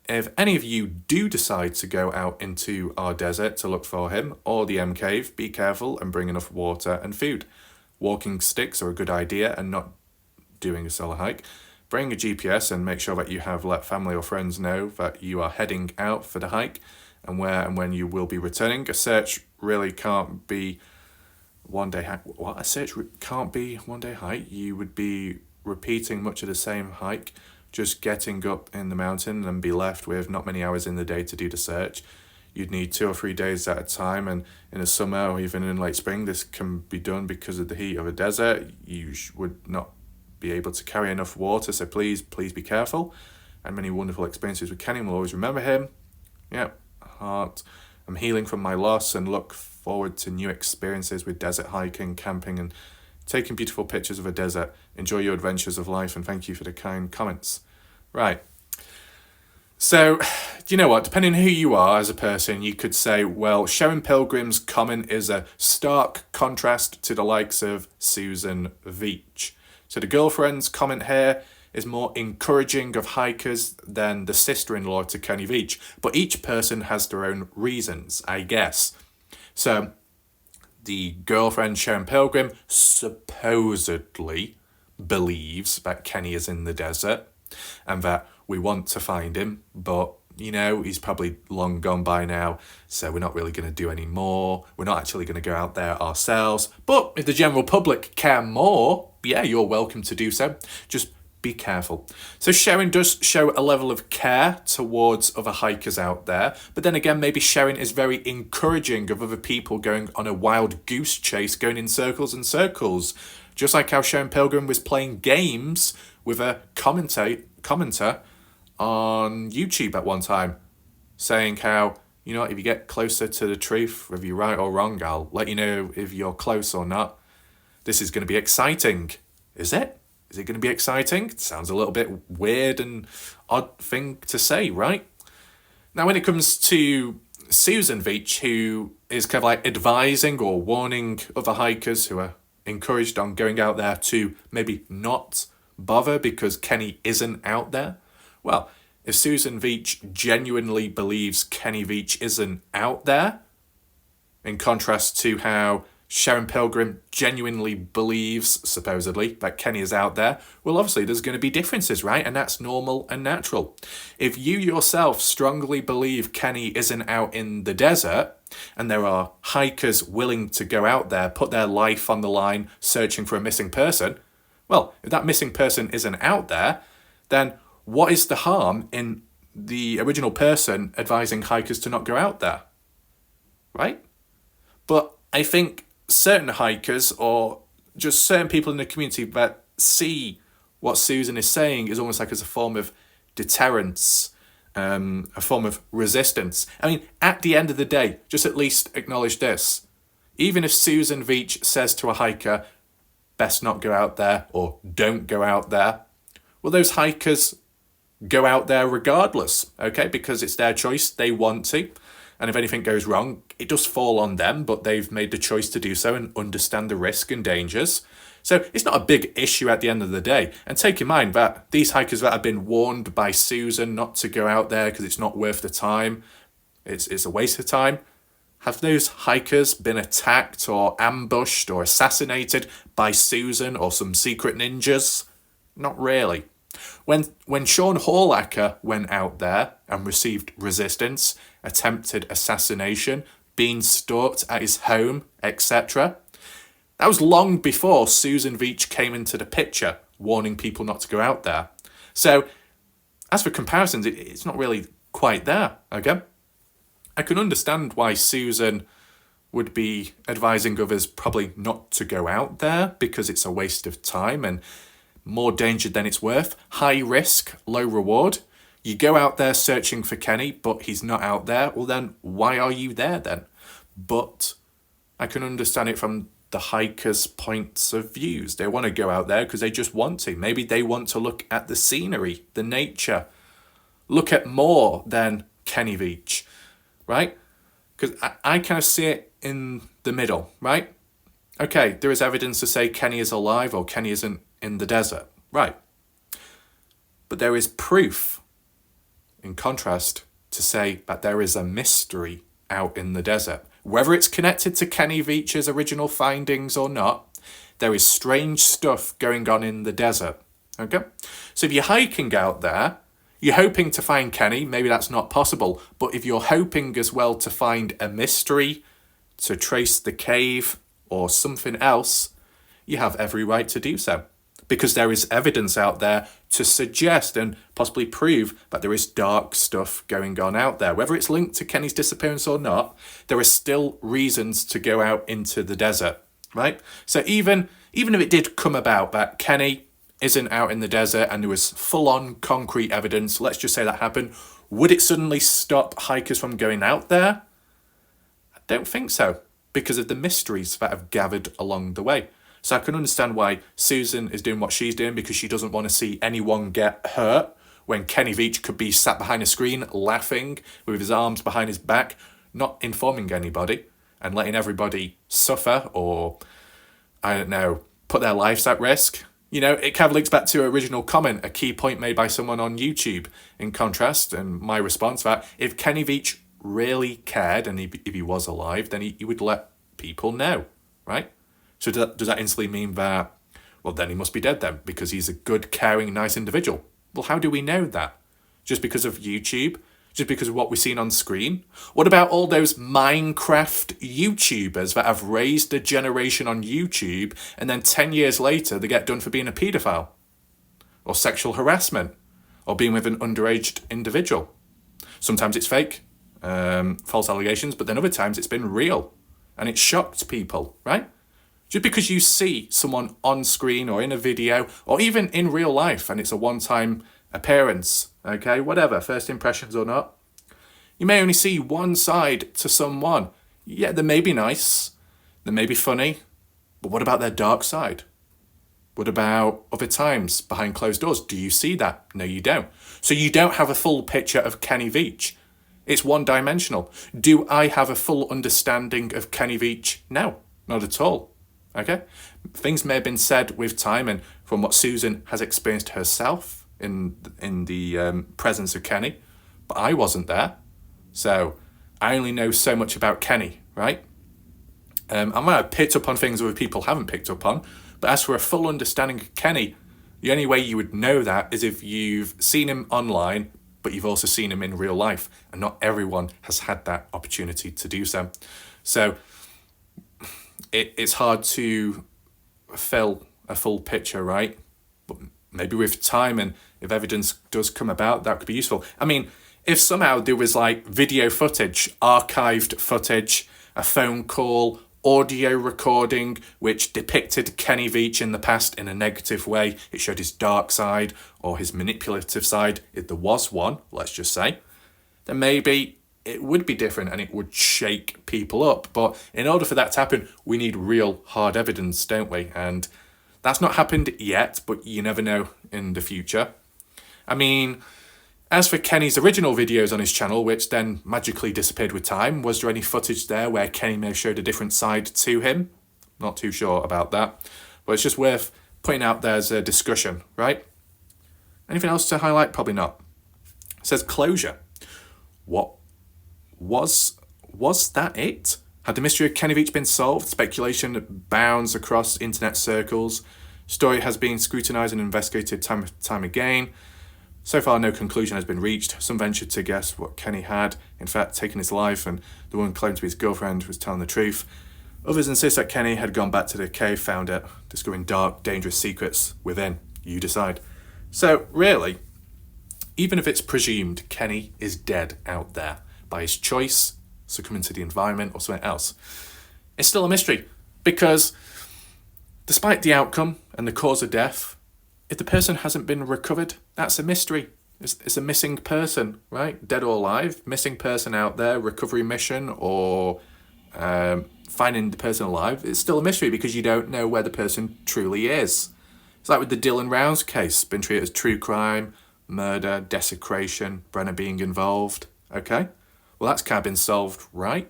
if any of you do decide to go out into our desert to look for him or the M Cave, be careful and bring enough water and food. Walking sticks are a good idea and not doing a solo hike. Bring a GPS and make sure that you have let family or friends know that you are heading out for the hike and where and when you will be returning. A search really can't be one day hike. What? A search can't be one day hike? You would be repeating much of the same hike, just getting up in the mountain and be left with not many hours in the day to do the search. You'd need 2 or 3 days at a time, and in the summer or even in late spring, this can be done because of the heat of a desert. You would not be able to carry enough water, so please be careful. And many wonderful experiences with Kenny, we'll always remember him. Heart. I'm healing from my loss and look forward to new experiences with desert hiking, camping, and taking beautiful pictures of a desert. Enjoy your adventures of life, and thank you for the kind comments. Right. So, do you know what? Depending on who you are as a person, you could say, well, Sharon Pilgrim's comment is a stark contrast to the likes of Susan Veach. So the girlfriend's comment here is more encouraging of hikers than the sister-in-law to Kenny Veach. But each person has their own reasons, I guess. So the girlfriend, Sharon Pilgrim, supposedly believes that Kenny is in the desert and that we want to find him, but, you know, he's probably long gone by now, so we're not really going to do any more. We're not actually going to go out there ourselves. But if the general public care more, yeah, you're welcome to do so. Just be careful. So Sharon does show a level of care towards other hikers out there, but then again, maybe Sharon is very encouraging of other people going on a wild goose chase, going in circles and circles, just like how Sharon Pilgrim was playing games with a commenter on YouTube at one time, saying how, you know, if you get closer to the truth, whether you're right or wrong, I'll let you know if you're close or not. This is going to be exciting. Is it? Is it going to be exciting? It sounds a little bit weird and odd thing to say, right? Now, when it comes to Susan Veach, who is kind of like advising or warning other hikers who are encouraged on going out there to maybe not bother because Kenny isn't out there. Well, if Susan Veach genuinely believes Kenny Veach isn't out there, in contrast to how Sharon Pilgrim genuinely believes, supposedly, that Kenny is out there, well, obviously there's going to be differences, right? And that's normal and natural. If you yourself strongly believe Kenny isn't out in the desert, and there are hikers willing to go out there, put their life on the line, searching for a missing person, well, if that missing person isn't out there, then what is the harm in the original person advising hikers to not go out there? Right? But I think certain hikers or just certain people in the community that see what Susan is saying is almost like as a form of deterrence, a form of resistance. I mean, at the end of the day, just at least acknowledge this. Even if Susan Veach says to a hiker, best not go out there or don't go out there, well, those hikers go out there regardless, okay? Because it's their choice, they want to. And if anything goes wrong, it does fall on them, but they've made the choice to do so and understand the risk and dangers. So it's not a big issue at the end of the day. And take in mind that these hikers that have been warned by Susan not to go out there because it's not worth the time, it's a waste of time. Have those hikers been attacked or ambushed or assassinated by Susan or some secret ninjas? Not really. When Sean Hallacker went out there and received resistance, attempted assassination, being stalked at his home, etc., that was long before Susan Veach came into the picture, warning people not to go out there. So, as for comparisons, it's not really quite there, okay? I can understand why Susan would be advising others probably not to go out there because it's a waste of time and more danger than it's worth. High risk, low reward. You go out there searching for Kenny, but he's not out there. Well, then why are you there then? But I can understand it from the hikers' points of views. They want to go out there because they just want to. Maybe they want to look at the scenery, the nature, look at more than Kenny Veach, right? Because I kind of see it in the middle, right? Okay, there is evidence to say Kenny is alive or Kenny isn't in the desert, right? But there is proof, in contrast, to say that there is a mystery out in the desert. Whether it's connected to Kenny Veach's original findings or not, there is strange stuff going on in the desert, okay? So if you're hiking out there, you're hoping to find Kenny, maybe that's not possible, but if you're hoping as well to find a mystery, to trace the cave or something else, you have every right to do so. Because there is evidence out there to suggest and possibly prove that there is dark stuff going on out there. Whether it's linked to Kenny's disappearance or not, there are still reasons to go out into the desert, right? So even if it did come about that Kenny isn't out in the desert and there was full-on concrete evidence, let's just say that happened, would it suddenly stop hikers from going out there? I don't think so, because of the mysteries that have gathered along the way. So I can understand why Susan is doing what she's doing, because she doesn't want to see anyone get hurt, when Kenny Veach could be sat behind a screen laughing with his arms behind his back, not informing anybody and letting everybody suffer or, I don't know, put their lives at risk. You know, it kind of links back to an original comment, a key point made by someone on YouTube. In contrast, and my response to that, if Kenny Veach really cared, and if he was alive, then he would let people know, right? So does that instantly mean that, well, then he must be dead then, because he's a good, caring, nice individual? Well, how do we know that? Just because of YouTube? Just because of what we've seen on screen? What about all those Minecraft YouTubers that have raised a generation on YouTube, and then 10 years later they get done for being a paedophile? Or sexual harassment? Or being with an underage individual? Sometimes it's fake, false allegations, but then other times it's been real. And it shocked people, right? Just because you see someone on screen or in a video or even in real life and it's a one-time appearance, okay, whatever, first impressions or not, you may only see one side to someone. Yeah, they may be nice, they may be funny, but what about their dark side? What about other times behind closed doors? Do you see that? No, you don't. So you don't have a full picture of Kenny Veach. It's one-dimensional. Do I have a full understanding of Kenny Veach? No, not at all. Okay? Things may have been said with time, and from what Susan has experienced herself in the presence of Kenny, but I wasn't there. So I only know so much about Kenny, right? I might have picked up on things other people haven't picked up on, but as for a full understanding of Kenny, the only way you would know that is if you've seen him online, but you've also seen him in real life, and not everyone has had that opportunity to do so. So it's hard to fill a full picture, right? But maybe with time and if evidence does come about, that could be useful. I mean, if somehow there was like video footage, archived footage, a phone call, audio recording which depicted Kenny Veach in the past in a negative way, it showed his dark side or his manipulative side, if there was one, let's just say, then maybe it would be different and it would shake people up. But in order for that to happen, we need real hard evidence, don't we? And that's not happened yet, but you never know in the future. I mean, as for Kenny's original videos on his channel, which then magically disappeared with time, was there any footage there where Kenny may have showed a different side to him? Not too sure about that, but it's just worth putting out there as a discussion, right? Anything else to highlight? Probably not. It says closure. What was that it? Had the mystery of Kenny Veach been solved? Speculation bounds across internet circles. Story has been scrutinised and investigated time again. So far, no conclusion has been reached. Some ventured to guess what Kenny had, in fact, taken his life, and the one claimed to be his girlfriend was telling the truth. Others insist that Kenny had gone back to the cave, found it, discovering dark, dangerous secrets within. You decide. So, really, even if it's presumed Kenny is dead out there by his choice, succumbing to the environment or something else, it's still a mystery, because despite the outcome and the cause of death, if the person hasn't been recovered, that's a mystery. It's a missing person, right? Dead or alive, missing person out there, recovery mission, or finding the person alive. It's still a mystery because you don't know where the person truly is. It's like with the Dylan Rounds case, been treated as true crime, murder, desecration, Brenner being involved. Okay, well that's kind of been solved, right?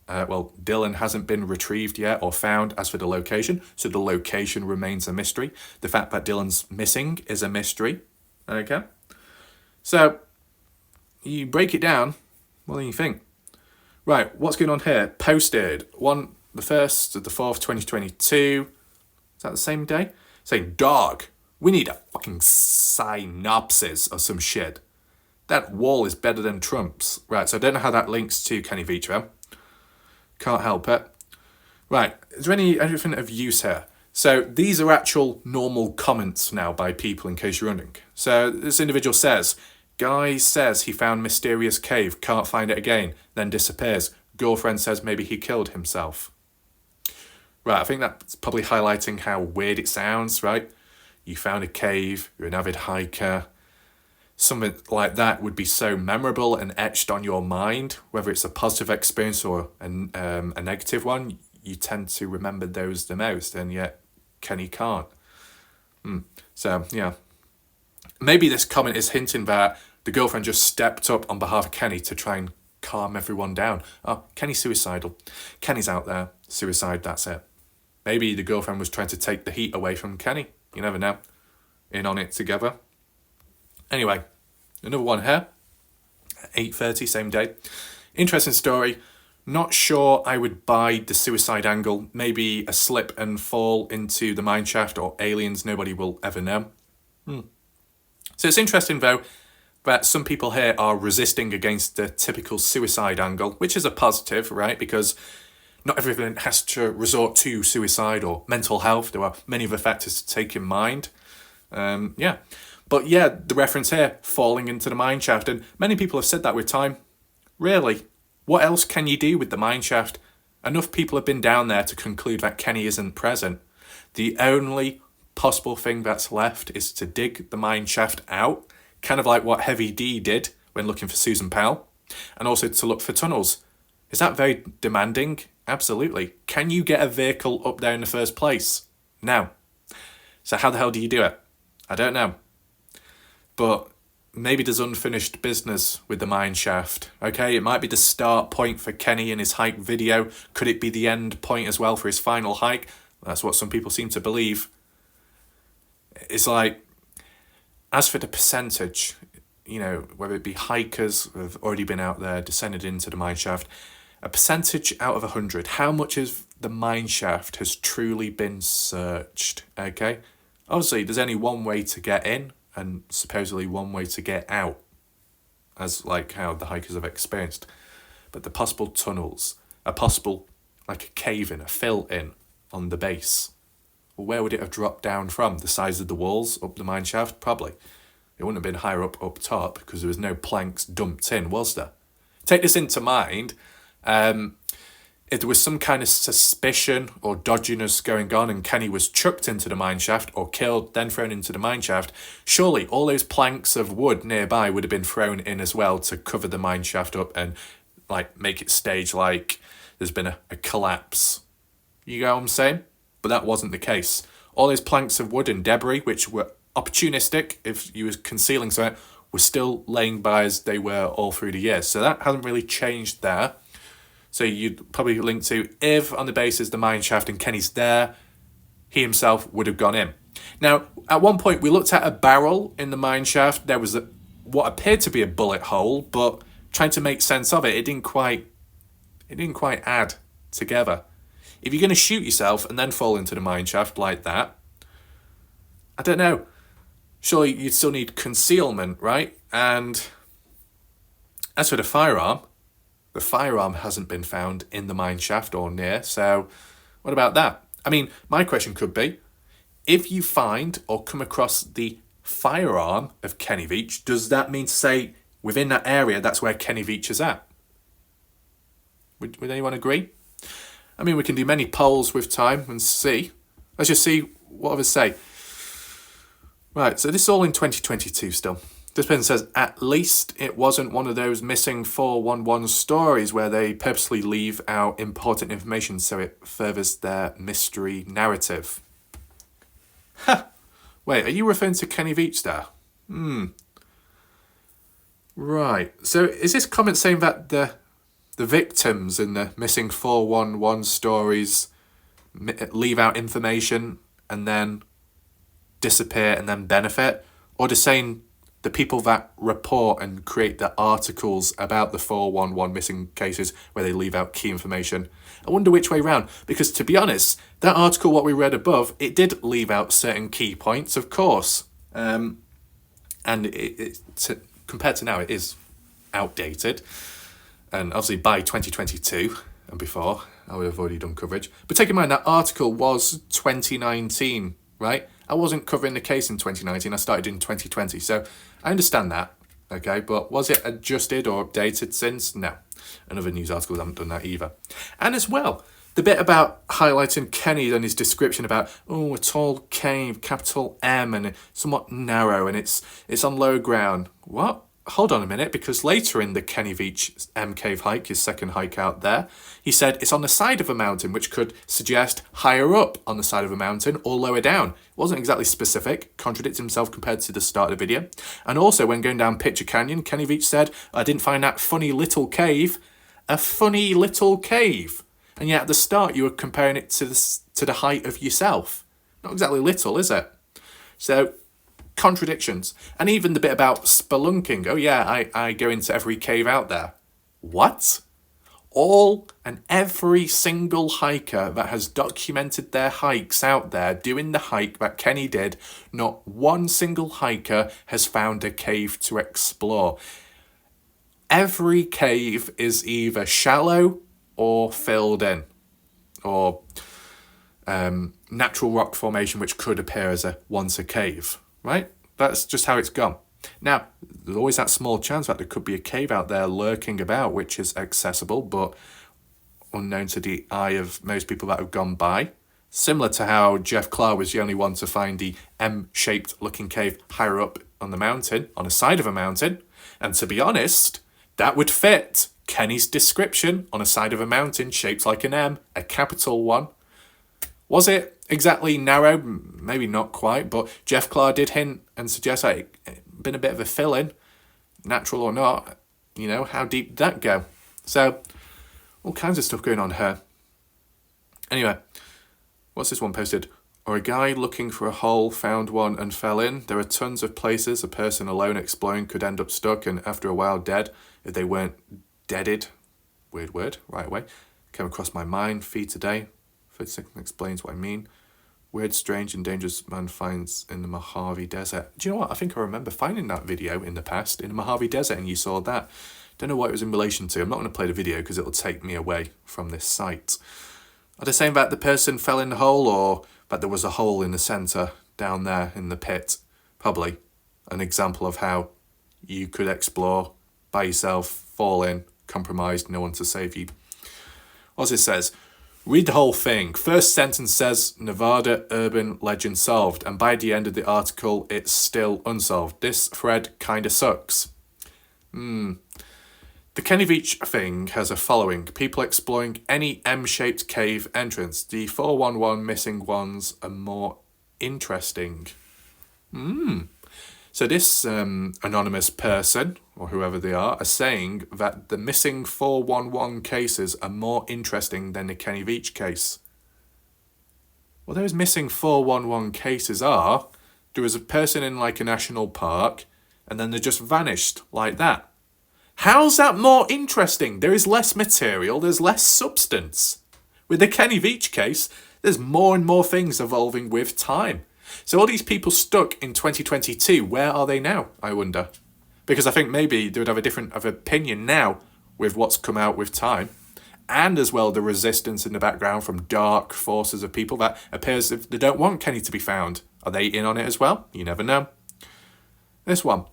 Well, Dylan hasn't been retrieved yet or found as for the location, so the location remains a mystery. The fact that Dylan's missing is a mystery, okay? So, you break it down, what do you think? Right, what's going on here? Posted, the 1st of the 4th, 2022, is that the same day? Saying, dog, we need a fucking synopsis or some shit. That wall is better than Trump's. Right, so I don't know how that links to Kenny Veach. Can't help it. Right, is there anything of use here? So these are actual normal comments now by people in case you're wondering. So this individual says, guy says he found mysterious cave, can't find it again, then disappears. Girlfriend says maybe he killed himself. Right, I think that's probably highlighting how weird it sounds, right? You found a cave, you're an avid hiker. Something like that would be so memorable and etched on your mind, whether it's a positive experience or a negative one. You tend to remember those the most, and yet Kenny can't. So, yeah. Maybe this comment is hinting that the girlfriend just stepped up on behalf of Kenny to try and calm everyone down. Oh, Kenny's suicidal. Kenny's out there. Suicide, that's it. Maybe the girlfriend was trying to take the heat away from Kenny. You never know. In on it together. Anyway, another one here. 8:30, same day. Interesting story. Not sure I would buy the suicide angle. Maybe a slip and fall into the mine shaft or aliens. Nobody will ever know. So it's interesting, though, that some people here are resisting against the typical suicide angle, which is a positive, right? Because not everyone has to resort to suicide or mental health. There are many other factors to take in mind. But yeah, the reference here, falling into the mine shaft. And many people have said that with time. Really, what else can you do with the mine shaft? Enough people have been down there to conclude that Kenny isn't present. The only possible thing that's left is to dig the mine shaft out, kind of like what Heavy D did when looking for Susan Powell, and also to look for tunnels. Is that very demanding? Absolutely. Can you get a vehicle up there in the first place? No. So how the hell do you do it? I don't know. But maybe there's unfinished business with the mine shaft. Okay, it might be the start point for Kenny in his hike video. Could it be the end point as well for his final hike? That's what some people seem to believe. It's like, as for the percentage, you know, whether it be hikers who have already been out there, descended into the mine shaft, a percentage out of 100, how much of the mine shaft has truly been searched? Okay, obviously there's only one way to get in and supposedly one way to get out, as like how the hikers have experienced. But the possible tunnels, a possible, like a cave-in, a fill-in on the base, well, where would it have dropped down from? The size of the walls up the mine shaft? Probably. It wouldn't have been higher up top because there was no planks dumped in, was there? Take this into mind. If there was some kind of suspicion or dodginess going on and Kenny was chucked into the mine shaft or killed, then thrown into the mine shaft, surely all those planks of wood nearby would have been thrown in as well to cover the mine shaft up and like make it stage like there's been a collapse. You know what I'm saying? But that wasn't the case. All those planks of wood and debris, which were opportunistic if you were concealing something, were still laying by as they were all through the years. So that hasn't really changed there. So you'd probably link to, if on the basis the mine shaft and Kenny's there, he himself would have gone in. Now, at one point we looked at a barrel in the mine shaft. There was what appeared to be a bullet hole, but trying to make sense of it, it didn't quite add together. If you're going to shoot yourself and then fall into the mine shaft like that, I don't know. Surely you'd still need concealment, right? And as for the firearm hasn't been found in the mine shaft or near, so what about that? I mean, my question could be, if you find or come across the firearm of Kenny Veach, does that mean to say within that area that's where Kenny Veach is at? Would anyone agree? I mean, we can do many polls with time and see. Let's just see what others say. Right, so this is all in 2022 still. This person says, at least it wasn't one of those missing 411 stories where they purposely leave out important information so it furthers their mystery narrative. Wait, are you referring to Kenny Veach there? Right, so is this comment saying that the victims in the missing 411 stories leave out information and then disappear and then benefit? Or just saying the people that report and create the articles about the 411 missing cases where they leave out key information? I wonder which way round, because to be honest, that article, what we read above, it did leave out certain key points, of course. And compared to now, it is outdated. And obviously by 2022 and before, I would have already done coverage. But take in mind, that article was 2019, right? I wasn't covering the case in 2019. I started in 2020. So I understand that, okay? But was it adjusted or updated since? No. And other news articles haven't done that either. And as well, the bit about highlighting Kenny and his description about, oh, a tall cave, capital M, and somewhat narrow, and it's on low ground. What? hold on a minute, because later in the Kenny Veach cave hike, his second hike out there, he said it's on the side of a mountain, which could suggest higher up on the side of a mountain or lower down. It wasn't exactly specific, contradicted himself compared to the start of the video. And also, when going down Picture Canyon, Kenny Veach said, I didn't find that funny little cave a funny little cave. And yet at the start, you were comparing it to the height of yourself. Not exactly little, is it? So, contradictions. And even the bit about spelunking. Oh yeah, I go into every cave out there. What? All and every single hiker that has documented their hikes out there doing the hike that Kenny did, not one single hiker has found a cave to explore. Every cave is either shallow or filled in, or natural rock formation which could appear as once a cave, right? That's just how it's gone. Now, there's always that small chance that there could be a cave out there lurking about which is accessible but unknown to the eye of most people that have gone by. Similar to how Jeff Clark was the only one to find the M-shaped looking cave higher up on the mountain, on the side of a mountain. And to be honest, that would fit Kenny's description on a side of a mountain shaped like an M, a capital one. Was it exactly narrow? Maybe not quite, but Jeff Clark did hint and suggest that it been a bit of a fill-in, natural or not. You know, how deep did that go? So, all kinds of stuff going on here. Anyway, what's this one posted? Or a guy looking for a hole found one and fell in. There are tons of places a person alone exploring could end up stuck and after a while dead if they weren't deaded. Weird word, right away. Came across my mind, feed today. Third second explains what I mean. Weird, strange and dangerous man finds in the Mojave Desert. Do you know what? I think I remember finding that video in the past in the Mojave Desert and you saw that. Don't know what it was in relation to. I'm not going to play the video because it'll take me away from this site. Are they saying that the person fell in the hole or that there was a hole in the centre down there in the pit? Probably an example of how you could explore by yourself, fall in, compromised, no one to save you. As it says, read the whole thing. First sentence says Nevada urban legend solved, and by the end of the article, it's still unsolved. This thread kinda sucks. The Kenny Veach thing has a following. People exploring any M-shaped cave entrance. The 411 missing ones are more interesting. So this anonymous person, or whoever they are saying that the missing 411 cases are more interesting than the Kenny Veach case. Well, those missing 411 cases are, there was a person in like a national park, and then they just vanished like that. How's that more interesting? There is less material, there's less substance. With the Kenny Veach case, there's more and more things evolving with time. So all these people stuck in 2022, where are they now, I wonder? Because I think maybe they would have a different opinion now with what's come out with time. And as well the resistance in the background from dark forces of people that appears if they don't want Kenny to be found. Are they in on it as well? You never know. This one.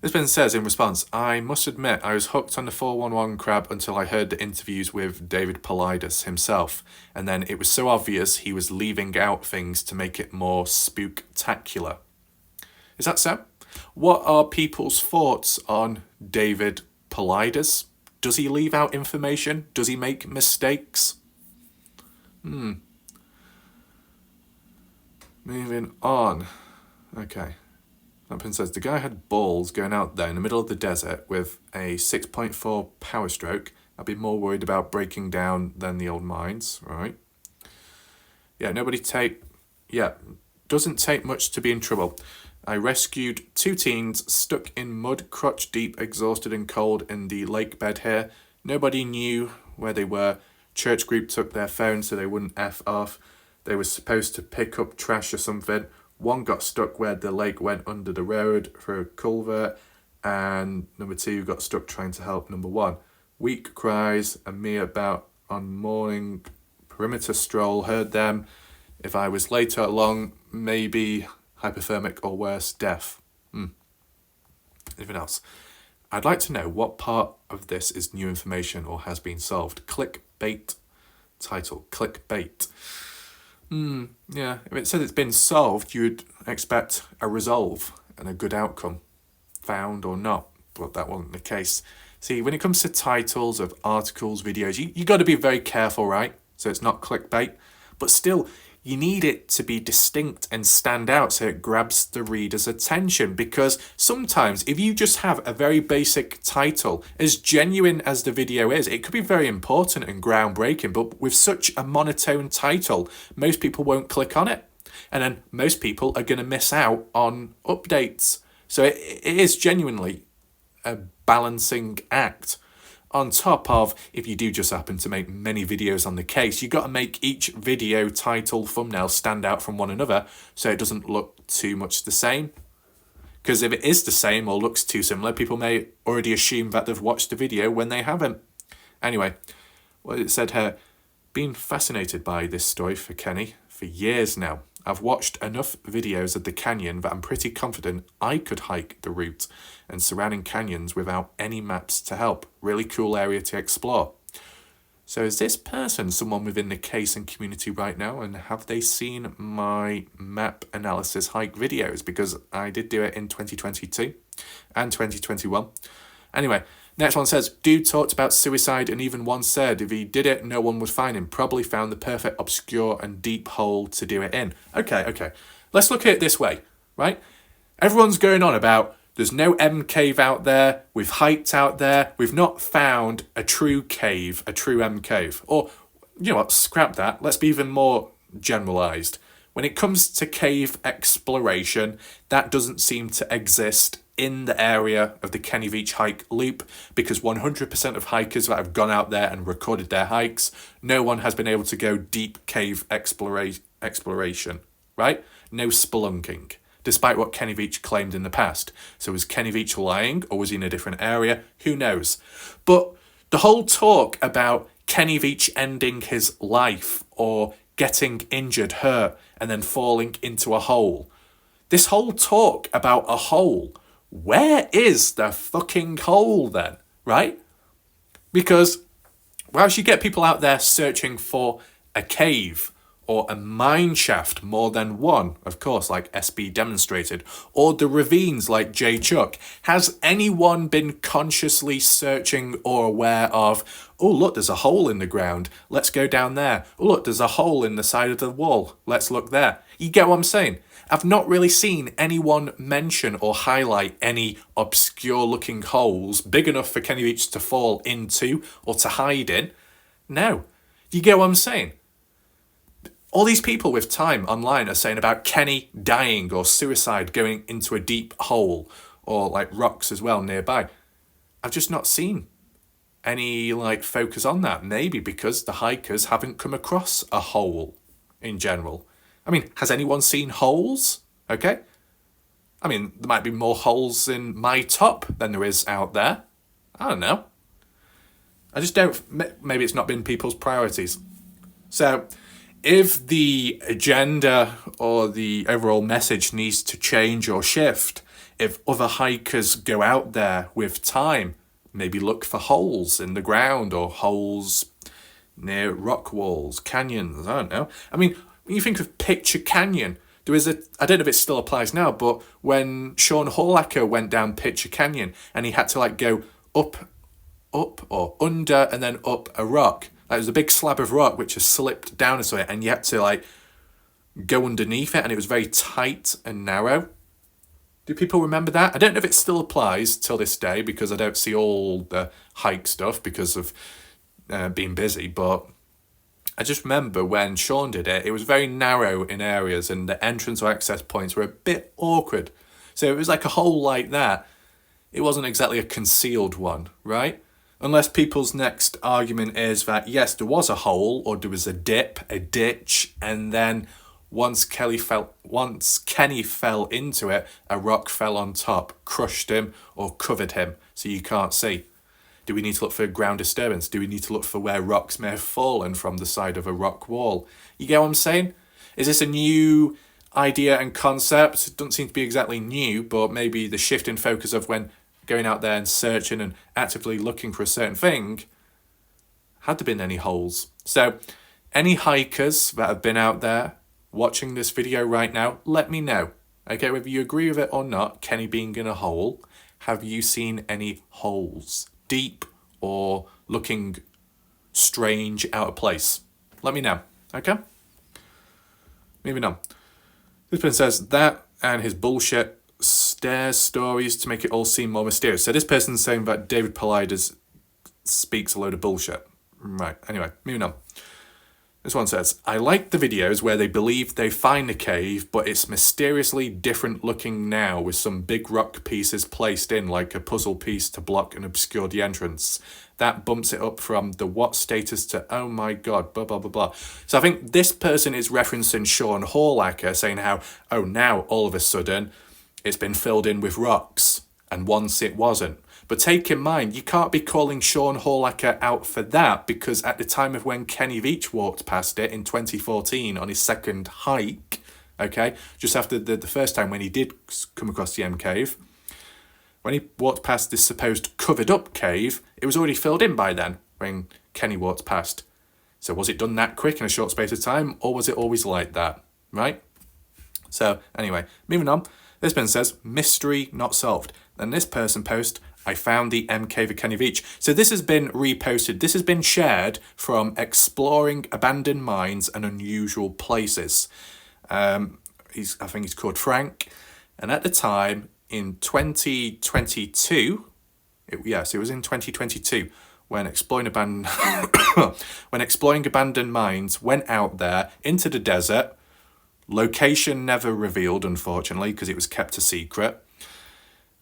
This person says in response, I must admit I was hooked on the 411 crab until I heard the interviews with David Paulides himself, and then it was so obvious he was leaving out things to make it more spooktacular. Is that so? What are people's thoughts on David Paulides? Does he leave out information? Does he make mistakes? Moving on. Okay. Lampin says, the guy had balls going out there in the middle of the desert with a 6.4 power stroke. I'd be more worried about breaking down than the old mines, right? Yeah, doesn't take much to be in trouble. I rescued 2 teens stuck in mud, crotch deep, exhausted and cold in the lake bed here. Nobody knew where they were. Church group took their phone so they wouldn't F off. They were supposed to pick up trash or something. One got stuck where the lake went under the road for a culvert, and number 2 got stuck trying to help number 1. Weak cries, and me about on morning perimeter stroll, heard them. If I was later along, maybe hypothermic or worse, death. Anything else? I'd like to know what part of this is new information or has been solved. Clickbait title, clickbait. Yeah, if it says it's been solved, you'd expect a resolve and a good outcome. found or not, but that wasn't the case. See, when it comes to titles of articles, videos, you got to be very careful, right? So it's not clickbait, but still, you need it to be distinct and stand out so it grabs the reader's attention, because sometimes if you just have a very basic title, as genuine as the video is, it could be very important and groundbreaking, but with such a monotone title, most people won't click on it. And then most people are going to miss out on updates. So it is genuinely a balancing act. On top of, if you do just happen to make many videos on the case, you've got to make each video title, thumbnail stand out from one another so it doesn't look too much the same. Because if it is the same or looks too similar, people may already assume that they've watched the video when they haven't. Anyway, what it said here, been fascinated by this story for Kenny for years now. I've watched enough videos of the canyon that I'm pretty confident I could hike the route and surrounding canyons without any maps to help. Really cool area to explore. So is this person someone within the case and community right now, and have they seen my map analysis hike videos? Because I did do it in 2022 and 2021. Anyway, next one says, dude talked about suicide and even once said if he did it, no one would find him. Probably found the perfect obscure and deep hole to do it in. Okay. Let's look at it this way, right? Everyone's going on about there's no M cave out there. We've hiked out there. We've not found a true cave, a true M cave. Or, you know what, scrap that. Let's be even more generalized. When it comes to cave exploration, that doesn't seem to exist in the area of the Kenny Veach hike loop, because 100% of hikers that have gone out there and recorded their hikes, no one has been able to go deep cave exploration, right? No spelunking, despite what Kenny Veach claimed in the past. So was Kenny Veach lying, or was he in a different area? Who knows? But the whole talk about Kenny Veach ending his life or getting injured, hurt, and then falling into a hole. This whole talk about a hole, where is the fucking hole then, right? Because whilst you get people out there searching for a cave or a mine shaft, more than one, of course, like SB demonstrated, or the ravines like J Chuck, has anyone been consciously searching or aware of, oh, look, there's a hole in the ground, let's go down there. Oh, look, there's a hole in the side of the wall, let's look there. You get what I'm saying? I've not really seen anyone mention or highlight any obscure looking holes big enough for Kenny Veach to fall into or to hide in. No. You get what I'm saying? All these people with time online are saying about Kenny dying or suicide going into a deep hole or like rocks as well nearby. I've just not seen any like focus on that. Maybe because the hikers haven't come across a hole in general. I mean, has anyone seen holes? Okay. I mean, there might be more holes in my top than there is out there. I don't know. I just don't, maybe it's not been people's priorities. So if the agenda or the overall message needs to change or shift, if other hikers go out there with time, maybe look for holes in the ground or holes near rock walls, canyons, I don't know. I mean, when you think of Picture Canyon, there is I don't know if it still applies now, but when Sean Horlacher went down Picture Canyon and he had to like go up or under and then up a rock. Like, it was a big slab of rock which has slipped down a bit and you had to like go underneath it and it was very tight and narrow. Do people remember that? I don't know if it still applies till this day because I don't see all the hike stuff because of being busy, but I just remember when Sean did it, it was very narrow in areas and the entrance or access points were a bit awkward. So it was like a hole like that. It wasn't exactly a concealed one, right? Unless people's next argument is that, yes, there was a hole or there was a dip, a ditch, and then once Kenny fell into it, a rock fell on top, crushed him or covered him so you can't see. Do we need to look for ground disturbance? Do we need to look for where rocks may have fallen from the side of a rock wall? You get what I'm saying? Is this a new idea and concept? It doesn't seem to be exactly new, but maybe the shift in focus of when going out there and searching and actively looking for a certain thing, had there been any holes? So any hikers that have been out there watching this video right now, let me know. Okay, whether you agree with it or not, Kenny being in a hole, Have you seen any holes? Deep or looking strange, out of place? Let me know, okay? Moving on. This person says that and his bullshit stairs stories to make it all seem more mysterious. So this person's saying that David Paulides speaks a load of bullshit. Right, anyway, moving on. This one says, I like the videos where they believe they find the cave, but it's mysteriously different looking now with some big rock pieces placed in like a puzzle piece to block and obscure the entrance. That bumps it up from the what status to, oh my God, blah, blah, blah, blah. So I think this person is referencing Sean Horlacker saying how, oh, now all of a sudden it's been filled in with rocks and once it wasn't. But take in mind, you can't be calling Sean Horlacker out for that because at the time of when Kenny Veach walked past it in 2014 on his second hike, okay, just after the first time when he did come across the M cave, when he walked past this supposed covered up cave, it was already filled in by then when Kenny walked past. So was it done that quick in a short space of time, or was it always like that, right? So anyway, moving on. This person says, mystery not solved. Then this person post, I found the M cave of Kenny Veach. So this has been reposted. This has been shared from Exploring Abandoned Mines and Unusual Places. I think he's called Frank. And at the time, in 2022, it was in 2022, when Exploring Abandoned Mines went out there into the desert. Location never revealed, unfortunately, because it was kept a secret.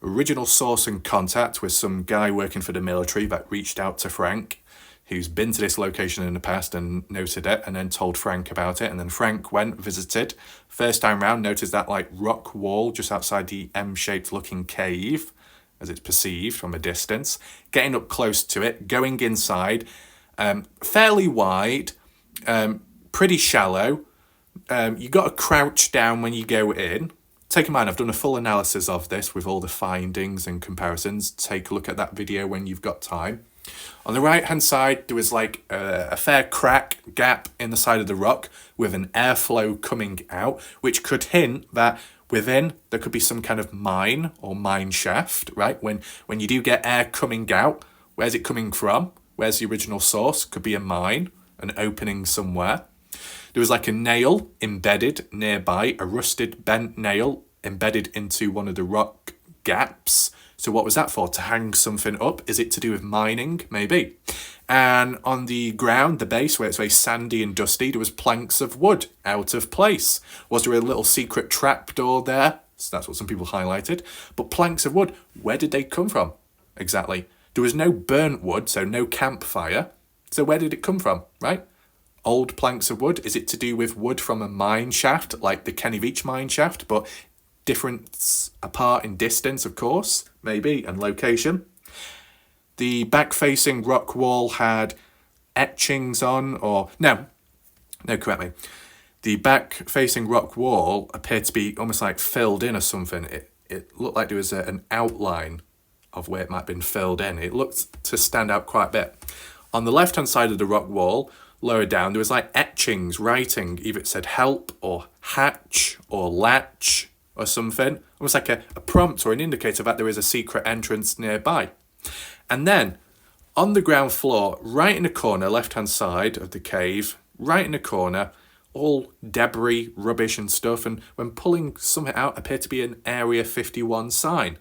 Original source and contact was some guy working for the military that reached out to Frank, who's been to this location in the past and noted it, and then told Frank about it. And then Frank went, visited. First time round, noticed that like rock wall just outside the M-shaped looking cave, as it's perceived from a distance. Getting up close to it, going inside, fairly wide, pretty shallow. You got to crouch down when you go in. Take in mind, I've done a full analysis of this with all the findings and comparisons. Take a look at that video when you've got time. On the right-hand side, there was like a fair gap in the side of the rock with an airflow coming out, which could hint that within there could be some kind of mine or mine shaft, right? When you do get air coming out, where's it coming from? Where's the original source? Could be a mine, an opening somewhere. There was like a nail embedded nearby, a rusted bent nail embedded into one of the rock gaps. So what was that for? To hang something up? Is it to do with mining? Maybe. And on the ground, the base, where it's very sandy and dusty, there was planks of wood out of place. Was there a little secret trapdoor there? So that's what some people highlighted. But planks of wood, where did they come from? Exactly. There was no burnt wood, so no campfire. So where did it come from, right? Old planks of wood. Is it to do with wood from a mine shaft, like the Kenny Veach mine shaft, but different apart in distance, of course, maybe, and location? The back-facing rock wall had etchings on, or no, correct me. The back-facing rock wall appeared to be almost like filled in or something. It looked like there was an outline of where it might have been filled in. It looked to stand out quite a bit. On the left-hand side of the rock wall, lower down, there was like etchings, writing. Either it said help or hatch or latch or something. Almost like a prompt or an indicator that there is a secret entrance nearby. And then on the ground floor, right in the corner, left-hand side of the cave, right in the corner, all debris, rubbish and stuff. And when pulling something out, appeared to be an Area 51 sign.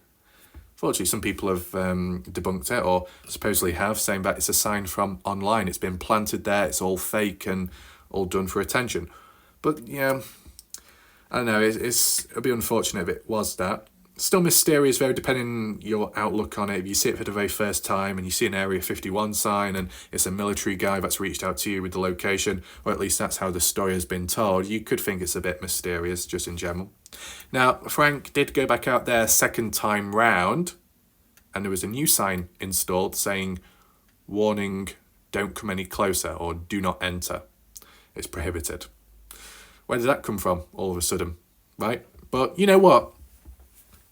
Fortunately, some people have debunked it, or supposedly have, saying that it's a sign from online. It's been planted there, it's all fake and all done for attention. But yeah, I don't know, it'd be unfortunate if it was that. Still mysterious though, depending on your outlook on it. If you see it for the very first time and you see an Area 51 sign and it's a military guy that's reached out to you with the location, or at least that's how the story has been told, you could think it's a bit mysterious just in general. Now, Frank did go back out there second time round, and there was a new sign installed saying, warning, don't come any closer, or do not enter. It's prohibited. Where did that come from all of a sudden, right? But you know what?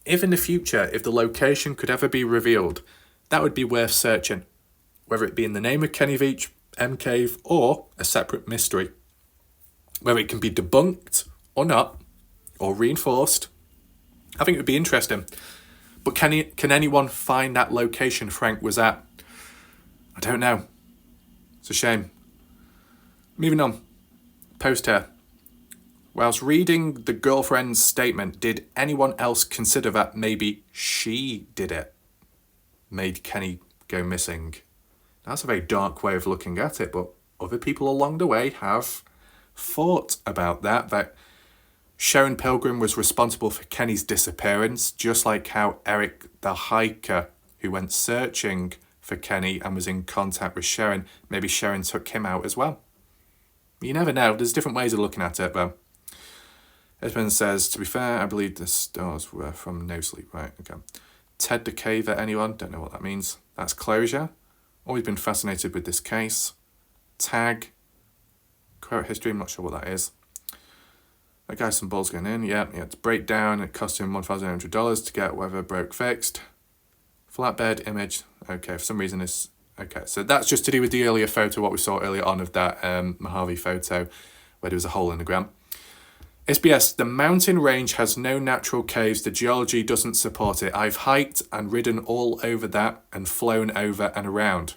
If in the future, if the location could ever be revealed, that would be worth searching, whether it be in the name of Kenny Veach, M Cave, or a separate mystery. Whether it can be debunked or not, or reinforced, I think it would be interesting. But can anyone find that location Frank was at? I don't know. It's a shame. Moving on. Post here. Whilst reading the girlfriend's statement, did anyone else consider that maybe she did it? Made Kenny go missing. That's a very dark way of looking at it, but other people along the way have thought about that Sharon Pilgrim was responsible for Kenny's disappearance, just like how Eric the hiker who went searching for Kenny and was in contact with Sharon, maybe Sharon took him out as well. You never know. There's different ways of looking at it, though. Esmond says, to be fair, I believe the stars were from No Sleep. Right, okay. Ted the Caver, anyone? Don't know what that means. That's closure. Always been fascinated with this case. Tag. Quote history, I'm not sure what that is. That guy's some balls going in. Yeah, he had to break down. It cost him $1,800 to get whatever broke fixed. Flatbed image. Okay, for some reason it's... Okay, so that's just to do with the earlier photo, what we saw earlier on of that Mojave photo, where there was a hole in the ground. SBS, the mountain range has no natural caves. The geology doesn't support it. I've hiked and ridden all over that and flown over and around.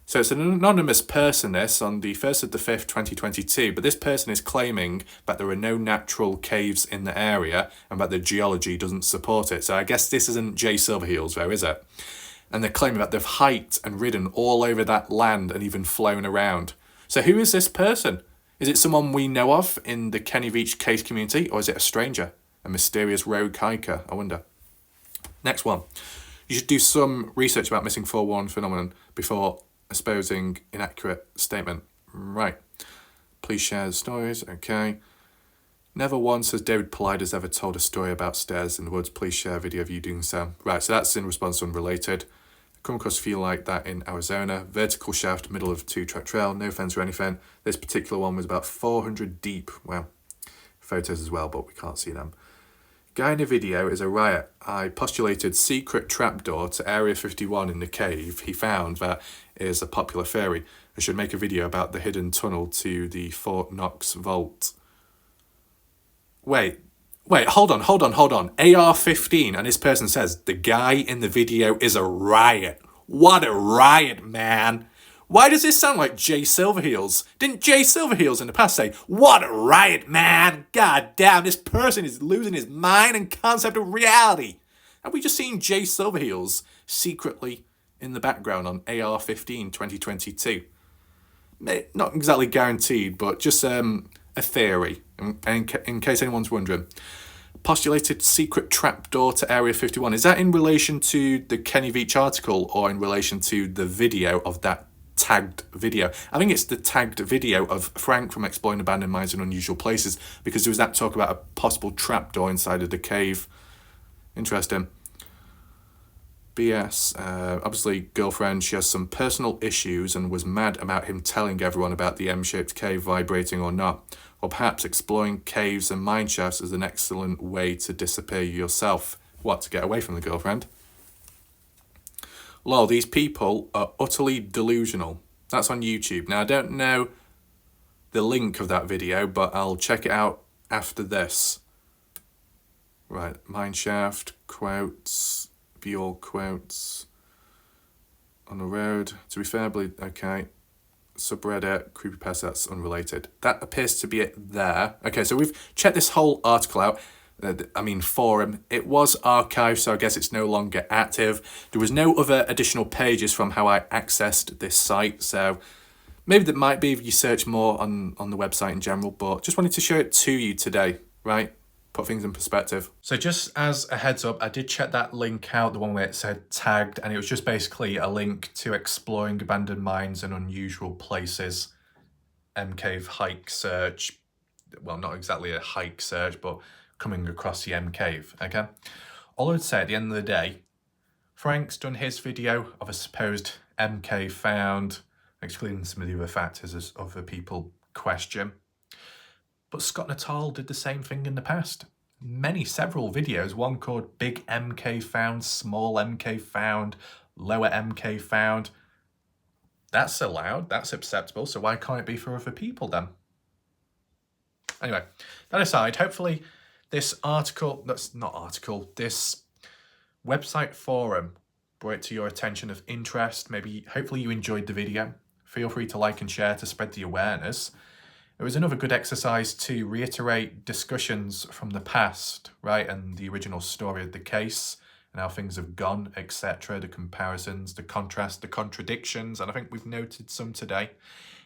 So it's an anonymous person, this, on the 1st of the 5th, 2022, but this person is claiming that there are no natural caves in the area and that the geology doesn't support it. So I guess this isn't Jay Silverheels, though, is it? And they're claiming that they've hiked and ridden all over that land and even flown around. So who is this person? Is it someone we know of in the Kenny Veach case community, or is it a stranger, a mysterious rogue hiker? I wonder. Next one. You should do some research about missing 411 phenomenon before espousing inaccurate statement. Right. Please share the stories. Okay. Never once has David Polidas ever told a story about stairs in the woods. Please share a video of you doing so. Right, so that's in response to unrelated. Come across a few like that in Arizona. Vertical shaft, middle of 2-track trail. No fence or anything. This particular one was about 400 deep. Wow. Photos as well, but we can't see them. Guy in the video is a riot. I postulated secret trapdoor to Area 51 in the cave. He found that is a popular theory. I should make a video about the hidden tunnel to the Fort Knox vault. Wait, hold on. AR-15, and this person says, the guy in the video is a riot. What a riot, man. Why does this sound like Jay Silverheels? Didn't Jay Silverheels in the past say, what a riot, man? God damn, this person is losing his mind and concept of reality. Have we just seen Jay Silverheels secretly in the background on AR-15 2022? Not exactly guaranteed, but just a theory, in case anyone's wondering. Postulated secret trapdoor to Area 51. Is that in relation to the Kenny Veach article or in relation to the video of that tagged video? I think it's the tagged video of Frank from Exploring Abandoned Mines in Unusual Places, because there was that talk about a possible trapdoor inside of the cave. Interesting. BS. Obviously, girlfriend, she has some personal issues and was mad about him telling everyone about the M-shaped cave vibrating or not. Or perhaps exploring caves and mine shafts is an excellent way to disappear yourself. What, to get away from the girlfriend? Lol, these people are utterly delusional. That's on YouTube. Now, I don't know the link of that video, but I'll check it out after this. Right, mine shaft, quotes, view all quotes. On the road, to be fair, I believe, okay. Subreddit, creepypasta, that's unrelated. That appears to be it there. Okay, so we've checked this whole article out. Forum. It was archived, so I guess it's no longer active. There was no other additional pages from how I accessed this site, so maybe that might be if you search more on the website in general, but just wanted to show it to you today, right? Put things in perspective. So just as a heads up, I did check that link out, the one where it said tagged, and it was just basically a link to Exploring Abandoned Mines and Unusual Places M-Cave hike search. Well, not exactly a hike search, but coming across the M-Cave, okay? All I would say at the end of the day, Frank's done his video of a supposed M-Cave found, excluding some of the other factors as other people question. But Scott Natal did the same thing in the past. Several videos, one called Big MK Found, Small MK Found, Lower MK Found. That's allowed, that's acceptable, so why can't it be for other people then? Anyway, that aside, hopefully this website forum brought it to your attention of interest. Maybe, hopefully you enjoyed the video. Feel free to like and share to spread the awareness. It was another good exercise to reiterate discussions from the past, right, and the original story of the case and how things have gone, etc., the comparisons, the contrast, the contradictions, and I think we've noted some today.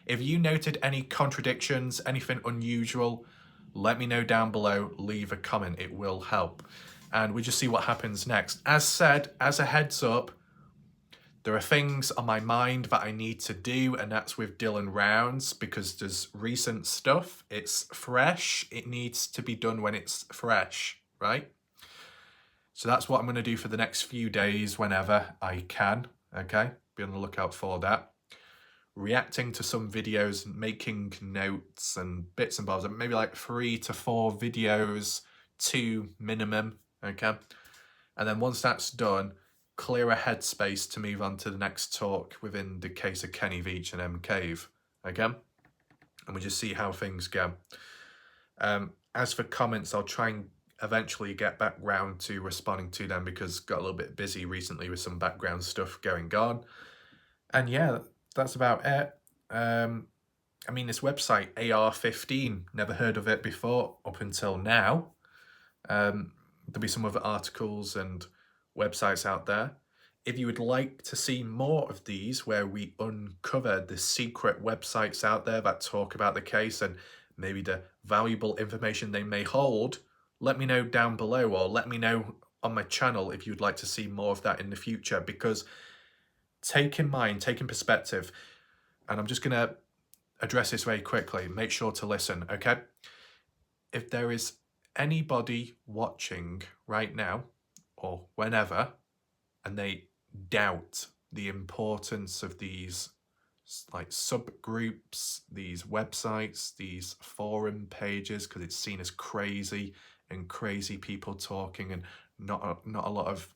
If you noted any contradictions, anything unusual, let me know down below, leave a comment, it will help. And we just see what happens next. As said, as a heads up, there are things on my mind that I need to do, and that's with Dylan Rounds, because there's recent stuff, it's fresh, it needs to be done when it's fresh, right? So that's what I'm going to do for the next few days whenever I can, okay? Be on the lookout for that. Reacting to some videos, making notes and bits and bobs, maybe like 3 to 4 videos, 2 minimum, okay? And then once that's done, clear a headspace to move on to the next talk within the case of Kenny Veach and M. Cave, okay? And we just see how things go. As for comments, I'll try and eventually get back round to responding to them because got a little bit busy recently with some background stuff going on. And yeah, that's about it. I mean, this website, AR15, never heard of it before up until now. There'll be some other articles and websites out there. If you would like to see more of these where we uncover the secret websites out there that talk about the case and maybe the valuable information they may hold, let me know down below, or let me know on my channel if you'd like to see more of that in the future, because take in mind, take in perspective, and I'm just going to address this very quickly, make sure to listen, okay? If there is anybody watching right now or whenever and they doubt the importance of these like subgroups, these websites, these forum pages, because it's seen as crazy and crazy people talking and not a lot of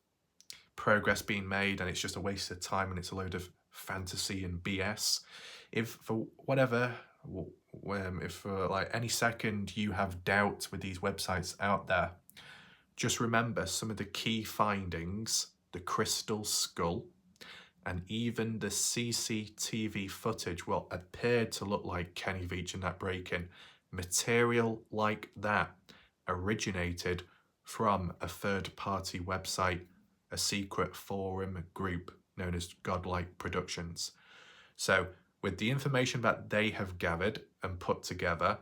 progress being made, and it's just a waste of time and it's a load of fantasy and BS. If for whatever, if for like any second you have doubt with these websites out there, just remember some of the key findings, the crystal skull, and even the CCTV footage will appear to look like Kenny Veach and that break-in. Material like that originated from a third-party website, a secret forum group known as Godlike Productions. So with the information that they have gathered and put together,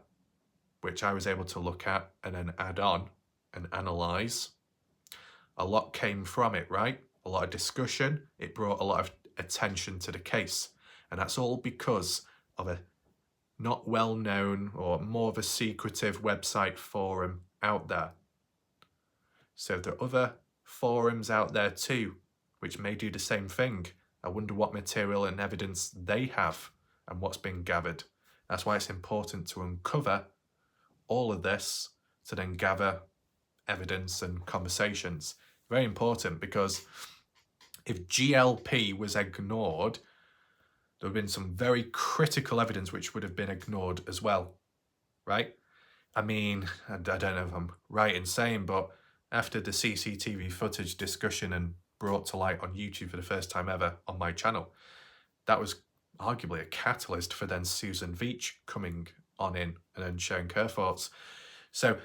which I was able to look at and then add on and analyze, a lot came from it, right? A lot of discussion. It brought a lot of attention to the case. And that's all because of a not well-known or more of a secretive website forum out there. So there are other forums out there too, which may do the same thing. I wonder what material and evidence they have and what's been gathered. That's why it's important to uncover all of this to then gather evidence and conversations. Very important, because if GLP was ignored, there would have been some very critical evidence which would have been ignored as well, right? I mean, I don't know if I'm right in saying, but after the CCTV footage discussion and brought to light on YouTube for the first time ever on my channel, that was arguably a catalyst for then Susan Veach coming on in and then sharing her thoughts. So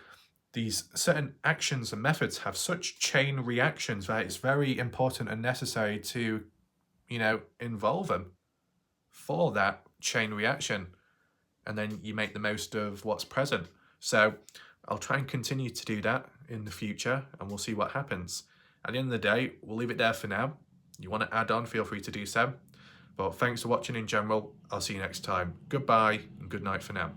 these certain actions and methods have such chain reactions that it's very important and necessary to, involve them for that chain reaction. And then you make the most of what's present. So I'll try and continue to do that in the future, and we'll see what happens. At the end of the day, we'll leave it there for now. You want to add on, feel free to do so. But thanks for watching in general. I'll see you next time. Goodbye and good night for now.